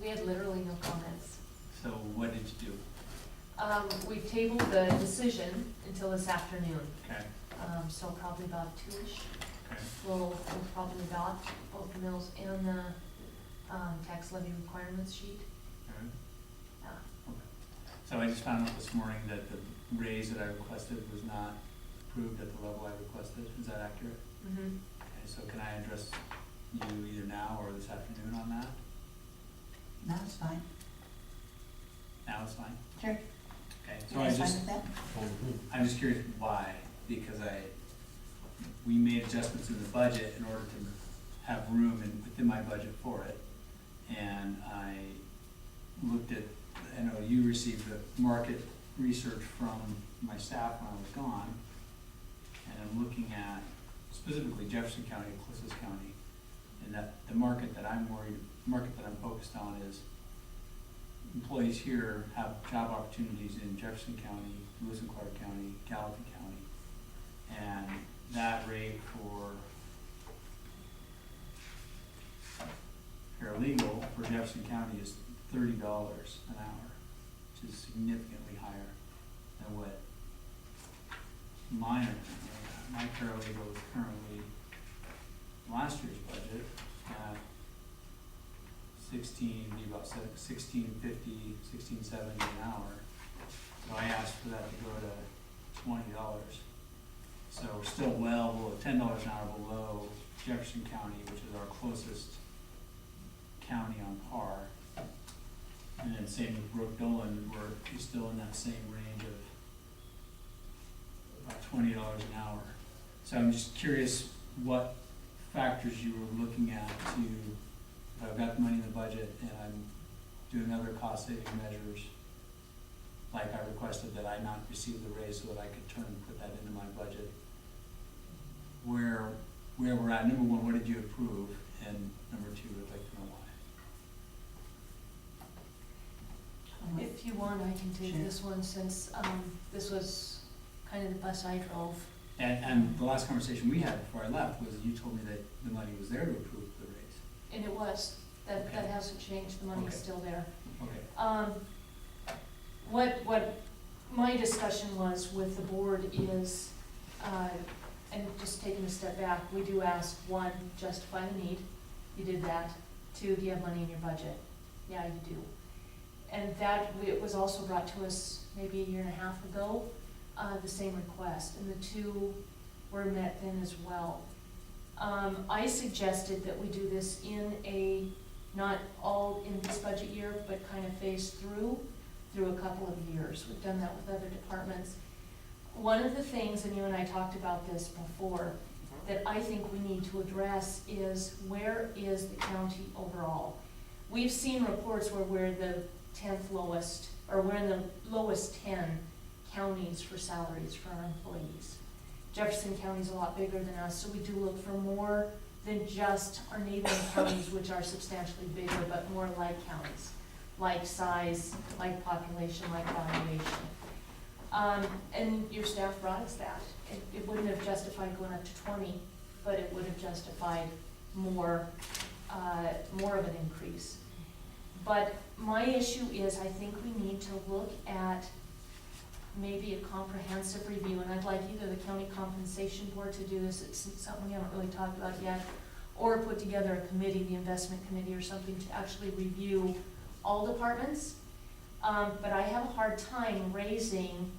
We had literally no comments. So what did you do? We've tabled the decision until this afternoon, Okay, so probably about 2-ish. okay. We'll probably adopt both the mills and the tax levy requirements sheet. All right. Yeah. Okay. So I just found out this morning that the raise that I requested was not approved at the level I requested. Is that accurate? Mm-hmm. Okay, so can I address you either now or this afternoon on that? No, it's fine. Now it's fine? Sure. Okay, You so guys fine with that? I'm just curious why, because we made adjustments in the budget in order to have room within my budget for it. And I looked at, I know you received the market research from my staff when I was gone. And I'm looking at specifically Jefferson County and Clissus County. And that the market that I'm focused on is employees here have job opportunities in Jefferson County, Lewis and Clark County, Gallatin County. And that rate for paralegal for Jefferson County is $30 an hour, which is significantly higher than what my paralegal is currently last year's budget at about $16.50, $16.70 an hour. So I asked for that to go to $20. So we're still well below, $10 an hour below Jefferson County, which is our closest county on par. And then same with Brook Dolan, we're still in that same range of about $20 an hour. So I'm just curious what factors you were looking at to, if I've got the money in the budget and I'm doing other cost saving measures, like I requested that I not receive the raise so that I could put that into my budget. Where we're at, number one, what did you approve? And number two, I'd like to know why. If you want, I can take Sure. this one since, this was kind of the bus I drove. And the last conversation we had before I left was you told me that the money was there to approve the raise. And it was, that Okay. hasn't changed, the money's Okay. still there. Okay. What my discussion was with the board is, and just taking a step back, we do ask, one, justify the need, you did that. Two, do you have money in your budget? Yeah, you do. And that, it was also brought to us maybe a year and a half ago, the same request, and the two were met then as well. I suggested that we do this in a, not all in this budget year, but kind of phase through a couple of years. We've done that with other departments. One of the things, and you and I talked about this before, that I think we need to address is where is the county overall? We've seen reports where we're the 10th lowest, or we're in the lowest 10 counties for salaries for our employees. Jefferson County's a lot bigger than us, so we do look for more than just our neighboring counties, which are substantially bigger, but more like counties, like size, like population, like valuation. And your staff brought us that. It wouldn't have justified going up to 20, but it would have justified more of an increase. But my issue is, I think we need to look at maybe a comprehensive review, and I'd like either the county compensation board to do this, it's something we haven't really talked about yet, or put together a committee, the investment committee or something, to actually review all departments. But I have a hard time raising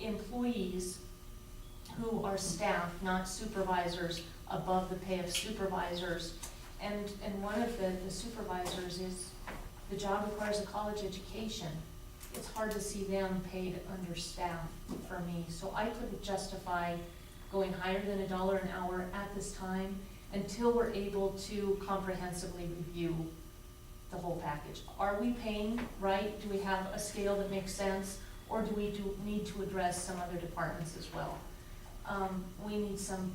employees who are staff, not supervisors, above the pay of supervisors. And one of the supervisors is, the job requires a college education. It's hard to see them paid under staff for me. So I couldn't justify going higher than $1 an hour at this time until we're able to comprehensively review the whole package. Are we paying right? Do we have a scale that makes sense? Or do we need to address some other departments as well? We need some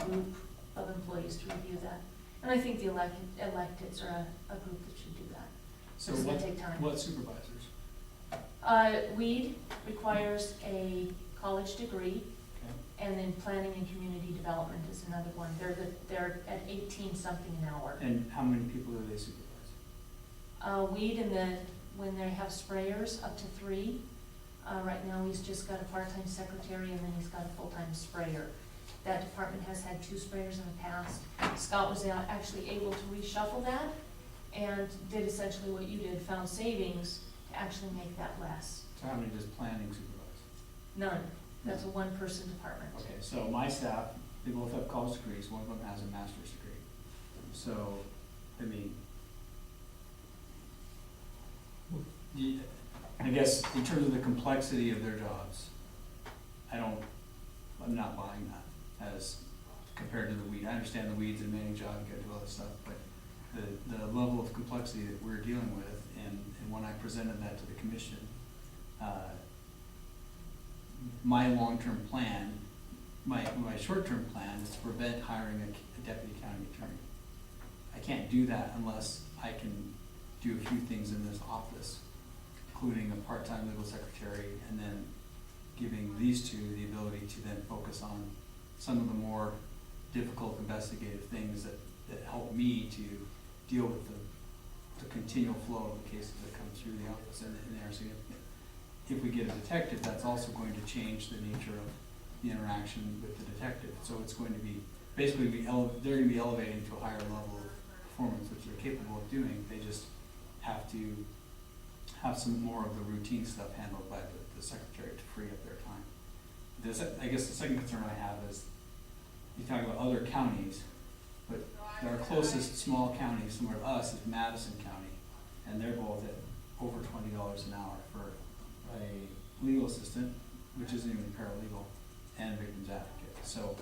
group of employees to review that. And I think the electeds are a group that should do that. So It's gonna take time. what supervisors? Weed requires a college degree, Okay. and then planning and community development is another one. They're at 18 something an hour. And how many people do they supervise? Weed when they have sprayers, up to 3. Right now, he's just got a part-time secretary, and then he's got a full-time sprayer. That department has had 2 sprayers in the past. Scott was actually able to reshuffle that, and did essentially what you did, found savings to actually make that less. So how many does planning supervise? None. That's a 1-person department. Okay, so my staff, they both have college degrees, one of them has a master's degree. So, I mean, I guess in terms of the complexity of their jobs, I'm not buying that as compared to the weed. I understand the weeds and managing job, you gotta do all this stuff, but the level of complexity that we're dealing with, and when I presented that to the commission, my long-term plan, my short-term plan is to prevent hiring a deputy county attorney. I can't do that unless I can do a few things in this office, including a part-time legal secretary, and then giving these two the ability to then focus on some of the more difficult investigative things that help me to deal with the continual flow of the cases that come through the office, and they are significant. If we get a detective, that's also going to change the nature of the interaction with the detective. So it's going to be, basically, they're going to be elevating to a higher level of performance, which they're capable of doing. They just have to have some more of the routine stuff handled by the secretary to free up their time. I guess the second concern I have is, you talk about other counties, But our closest small county, similar to us, is Madison County, and they're both at over $20 an hour for a legal assistant, which isn't even paralegal, and victim's advocate. So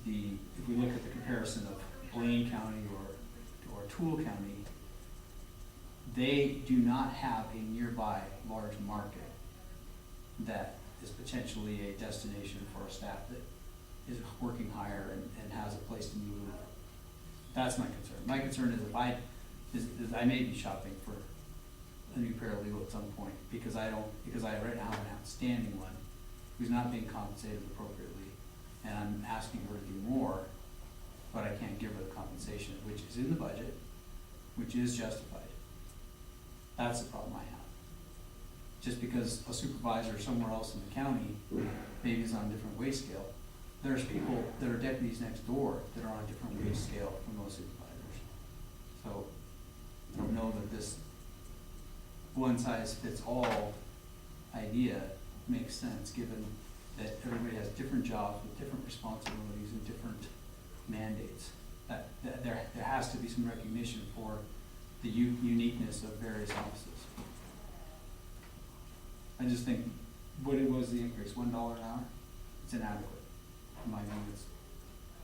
if we look at the comparison of Blaine County or Toole County, they do not have a nearby large market that is potentially a destination for a staff that is working higher and has a place to move. That's my concern. My concern is is I may be shopping for a new paralegal at some point because I right now have an outstanding one who's not being compensated appropriately, and I'm asking her to do more, but I can't give her the compensation, which is in the budget, which is justified. That's the problem I have. Just because a supervisor somewhere else in the county maybe is on a different wage scale, there's people that are deputies next door that are on a different wage scale from those supervisors. So I don't know that this one-size-fits-all idea makes sense, given that everybody has different jobs with different responsibilities and different mandates. That there has to be some recognition for the uniqueness of various offices. I just think, what was the increase, $1 an hour? It's inadequate. In my view,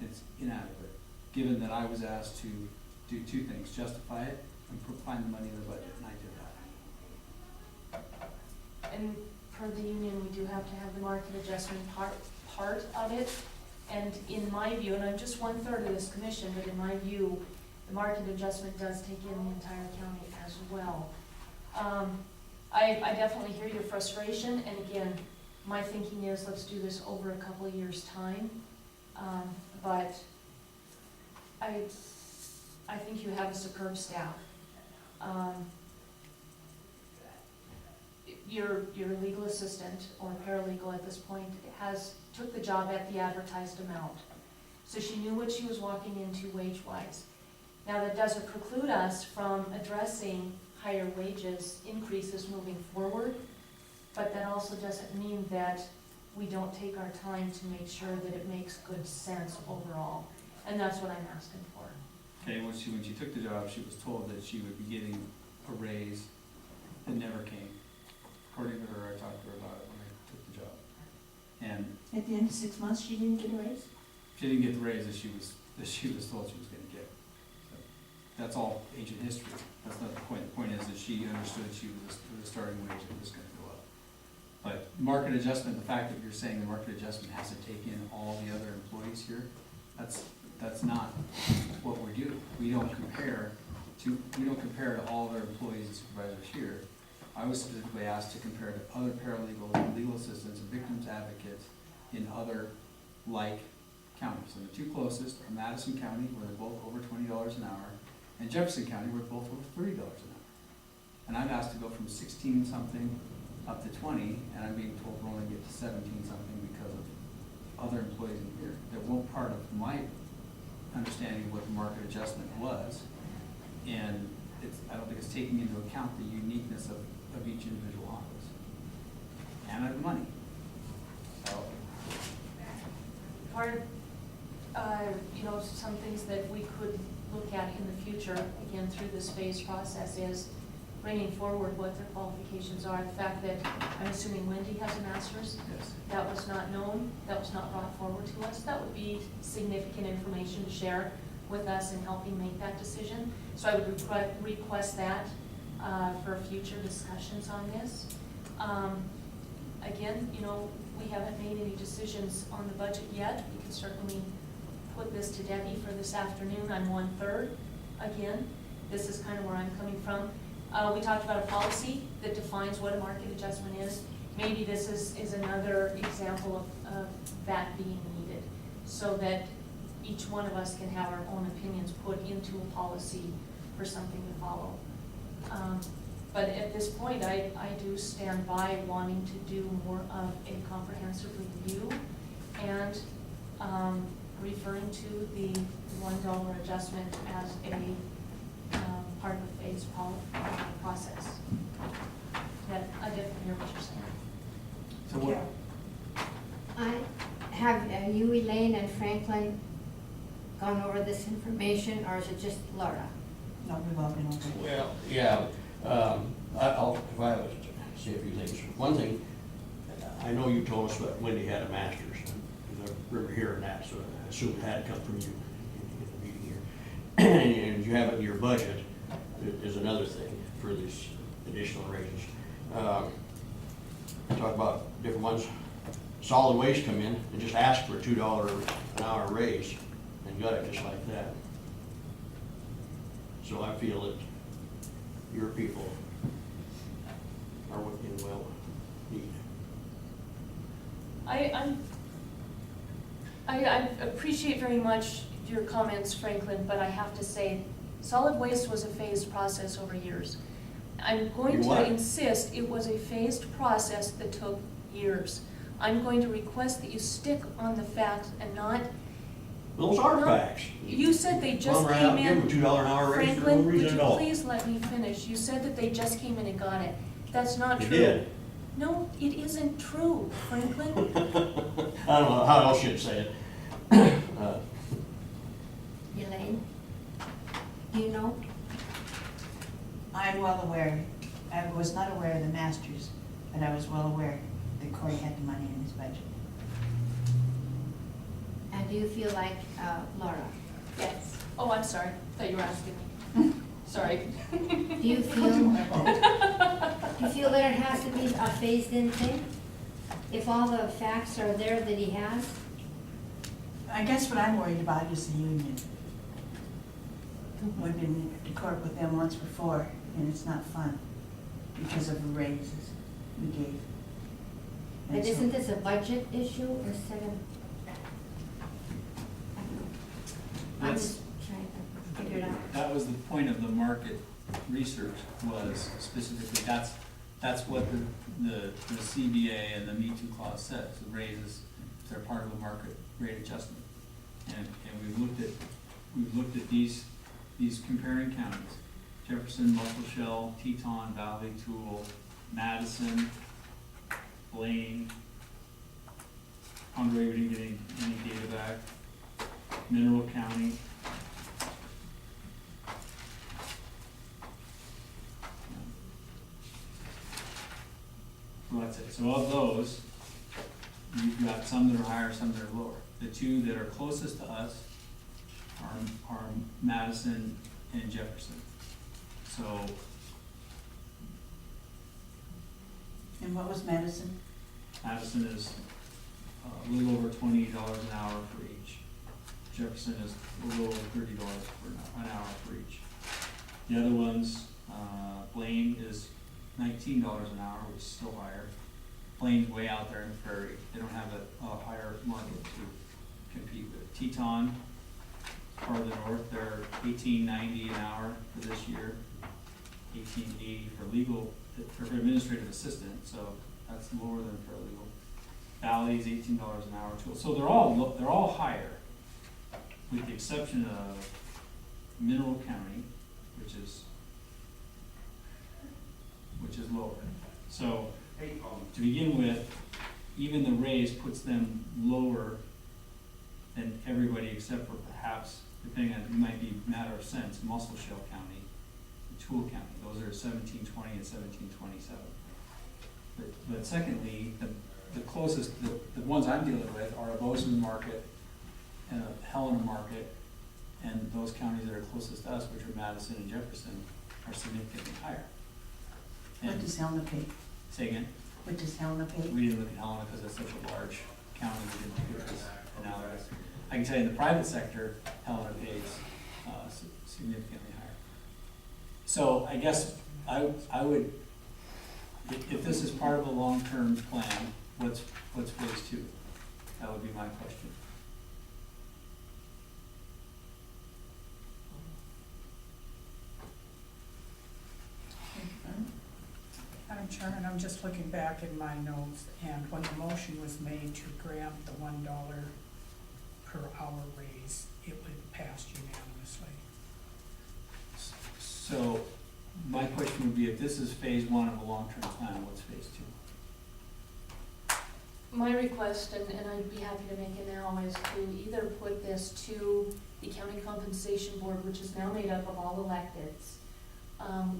it's inadequate, given that I was asked to do two things: justify it and find the money in the budget, and I did that. And per the union, we do have to have the market adjustment part of it. And in my view, and I'm just 1/3 of this commission, but in my view, the market adjustment does take in the entire county as well. I definitely hear your frustration, and again, my thinking is let's do this over a couple of years' time. But I think you have a superb staff. Your legal assistant or paralegal at this point took the job at the advertised amount. So she knew what she was walking into wage-wise. Now, that doesn't preclude us from addressing higher wages increases moving forward, but that also doesn't mean that we don't take our time to make sure that it makes good sense overall. And that's what I'm asking for. Okay, when she took the job, she was told that she would be getting a raise that never came. According to her, I talked to her about it when I took the job. And At the end of 6 months, she didn't get a raise? she didn't get the raise that she was told she was gonna get. So that's all ancient history. That's not the point. The point is that she understood the starting wage that was gonna go up. But market adjustment, the fact that you're saying the market adjustment has to take in all the other employees here, that's not what we do. We don't compare to all of our employees and supervisors here. I was specifically asked to compare to other paralegals and legal assistants and victims advocates in other like counties. And the two closest are Madison County, where they're both over $20 an hour, and Jefferson County, where they're both over $30 an hour. And I'm asked to go from 16 something up to 20, and I'm being told we're only get to 17 something because of other employees in here that weren't part of my understanding of what the market adjustment was. And I don't think it's taking into account the uniqueness of each individual office. And I have the money. So, Some things that we could look at in the future, again, through this phased process, is bringing forward what their qualifications are. The fact that, I'm assuming Wendy has a master's, yes. that was not known, that was not brought forward to us. That would be significant information to share with us in helping make that decision. So I would request that for future discussions on this. Again, we haven't made any decisions on the budget yet. We can certainly put this to Debbie for this afternoon. I'm 1/3. Again, this is kind of where I'm coming from. We talked about a policy that defines what a market adjustment is. Maybe this is another example of that being needed, so that each one of us can have our own opinions put into a policy for something to follow. But at this point, I do stand by wanting to do more of a comprehensive review and referring to the $1 adjustment as a part of the phased process. That I definitely hear what you're saying. So what? I have you, Elaine, and Franklin gone over this information, or is it just Laura? No, we've all been over it. Well, yeah, I'll, if I was to say a few things. One thing, I know you told us that Wendy had a master's, and I remember hearing that, so I assume it had come from you in the meeting here. And you have it in your budget, is another thing for these additional raises. Talk about different ones. Solid waste come in and just ask for a $2 an hour raise and got it just like that. So I feel that your people are in well need. I appreciate very much your comments, Franklin, but I have to say, solid waste was a phased process over years. I'm going You what? to insist it was a phased process that took years. I'm going to request that you stick on the facts and not. Those are No, facts. You said they just Come right came out and in. give them a $2 an hour raise for no Franklin, would reason you at all. please let me finish? You said that they just came in and got it. That's not They true. did. No, it isn't true, Franklin. I don't know how else you'd say it. Elaine? Do you know? I'm well aware, I was not aware of the masters, but I was well aware that Corey had the money in his budget. And do you feel like, Laura, Yes. Oh, I'm sorry. Thought you were asking me. Sorry. do you feel, do you feel that it has to be a phased-in thing? If all the facts are there that he has? I guess what I'm worried about is the union. We've been to court with them once before, and it's not fun because of the raises we gave. But And so- isn't this a budget issue instead of? I'm That's- just trying to figure it out. That was the point of the market research, was specifically, that's what the CBA and the Me Too clause says, the raises, they're part of a market rate adjustment. And we've looked at these comparing counties, Jefferson, Muscle Shell, Teton, Valley, Toole, Madison, Blaine, Conway, we didn't get any data back, Mineral County. So that's it. So of those, you've got some that are higher, some that are lower. The two that are closest to us are Madison and Jefferson. So, And what was Madison? Madison is a little over $28 an hour for each. Jefferson is a little over $30 an hour for each. The other ones, Blaine is $19 an hour, which is still higher. Blaine's way out there in the prairie. They don't have a higher market to compete with. Teton, farther north, they're $18.90 an hour for this year, $18.80 for legal, for administrative assistant, so that's lower than paralegal. Valley's $18 an hour too. So they're all higher, with the exception of Mineral County, which is lower. So to begin with, even the raise puts them lower than everybody except for perhaps, depending on, it might be a matter of sense, Muscle Shell County, Toole County. Those are 1720 and 1727. But secondly, the closest, the ones I'm dealing with are a Bozeman market and a Helena market, and those counties that are closest to us, which are Madison and Jefferson, are significantly higher. What And, does Helena pay? say again, What does Helena pay? we didn't look at Helena because it's such a large county, we didn't look at this analysis. I can tell you in the private sector, Helena pays significantly higher. So I guess I would, if this is part of a long-term plan, what's phase two? That would be my question. Madam Chairman, I'm just looking back in my notes, and when the motion was made to grant the $1 per hour raise, it would pass unanimously. So my question would be, if this is phase one of a long-term plan, what's phase two? My request, and I'd be happy to make it now, is to either put this to the county compensation board, which is now made up of all electeds,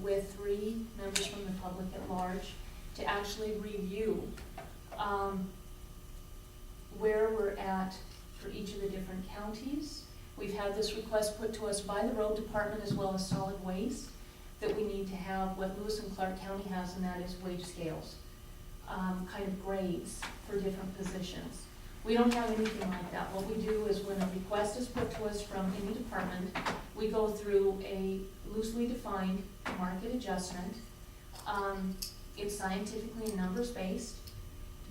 with 3 members from the public at large, to actually review where we're at for each of the different counties. We've had this request put to us by the road department as well as solid waste, that we need to have what Lewis and Clark County has, and that is wage scales, kind of grades for different positions. We don't have anything like that. What we do is when a request is put to us from any department, we go through a loosely defined market adjustment. It's scientifically and numbers based,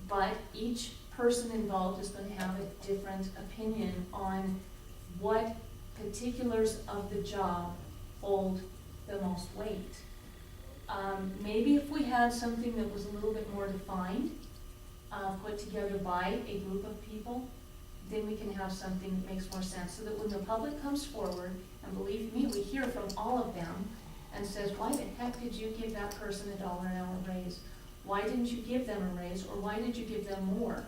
but each person involved is going to have a different opinion on what particulars of the job hold the most weight. Maybe if we had something that was a little bit more defined, put together by a group of people, then we can have something that makes more sense, so that when the public comes forward, and believe me, we hear from all of them, and says, why the heck did you give that person $1 an hour raise? Why didn't you give them a raise, or why did you give them more?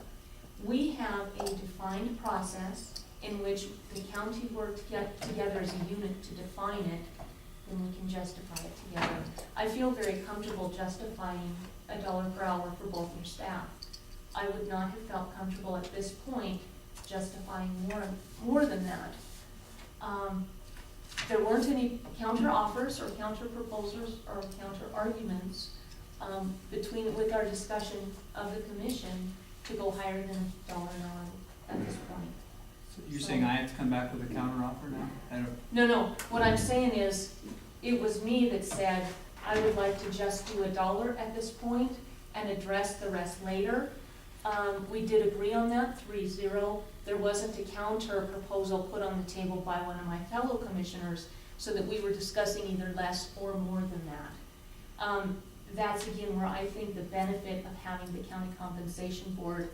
We have a defined process in which the county worked together as a unit to define it, then we can justify it together. I feel very comfortable justifying $1 per hour for both your staff. I would not have felt comfortable at this point justifying more than that. There weren't any counter offers or counter proposals or counter arguments with our discussion of the commission to go higher than $1 an hour at this point. So you're saying I have to come back with a counter offer now? I don't, No, what I'm saying is, it was me that said, I would like to just do $1 at this point and address the rest later. We did agree on that, 3-0. There wasn't a counter proposal put on the table by one of my fellow commissioners, so that we were discussing either less or more than that. That's again where I think the benefit of having the county compensation board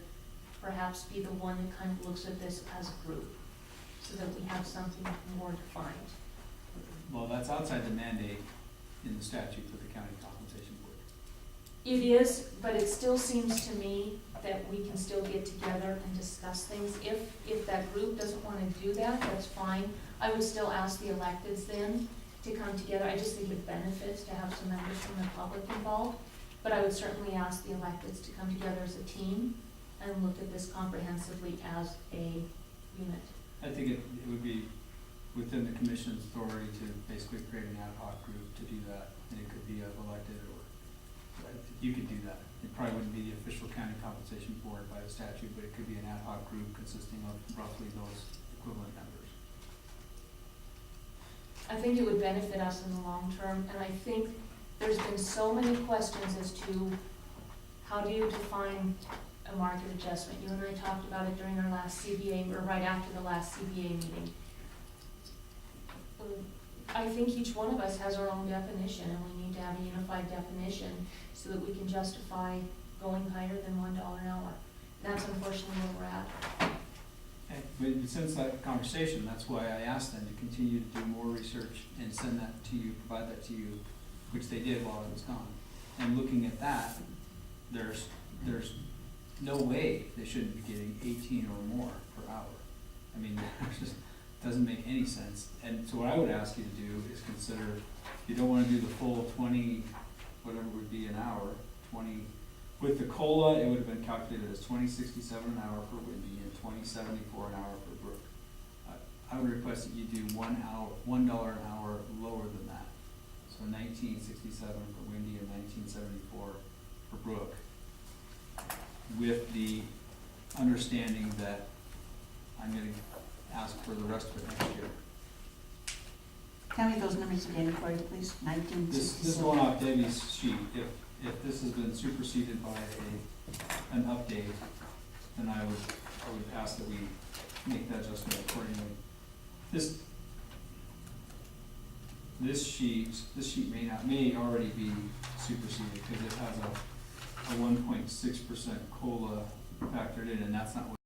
perhaps be the one that kind of looks at this as a group, so that we have something more defined. well, that's outside the mandate in the statute for the county compensation board. It is, but it still seems to me that we can still get together and discuss things. If that group doesn't want to do that, that's fine. I would still ask the electeds then to come together. I just think it benefits to have some members from the public involved. But I would certainly ask the electeds to come together as a team and look at this comprehensively as a unit. I think it would be within the commission's authority to basically create an ad hoc group to do that, and it could be elected, or you could do that. It probably wouldn't be the official county compensation board by the statute, but it could be an ad hoc group consisting of roughly those equivalent members. I think it would benefit us in the long term, and I think there's been so many questions as to how do you define a market adjustment. You and I talked about it during our last CBA, or right after the last CBA meeting. I think each one of us has our own definition, and we need to have a unified definition so that we can justify going higher than $1 an hour. That's unfortunately where we're at. Okay, but since that conversation, that's why I asked them to continue to do more research and send that to you, provide that to you, which they did while I was gone. And looking at that, there's no way they shouldn't be getting 18 or more per hour. I mean, it just doesn't make any sense. And so what I would ask you to do is consider, if you don't wanna do the full 20, whatever would be an hour, 20, with the COLA, it would have been calculated as $20.67 an hour for Windy and $20.74 an hour for Brook. I would request that you do $1 an hour lower than that. So $19.67 for Windy and $19.74 for Brook, with the understanding that I'm gonna ask for the rest of it next year. Tell me those numbers again, Corey, please. 1967. This is going off Debbie's sheet. If this has been superseded by an update, then I would ask that we make that adjustment accordingly. This sheet may already be superseded because it has a 1.6% COLA factored in, and that's not what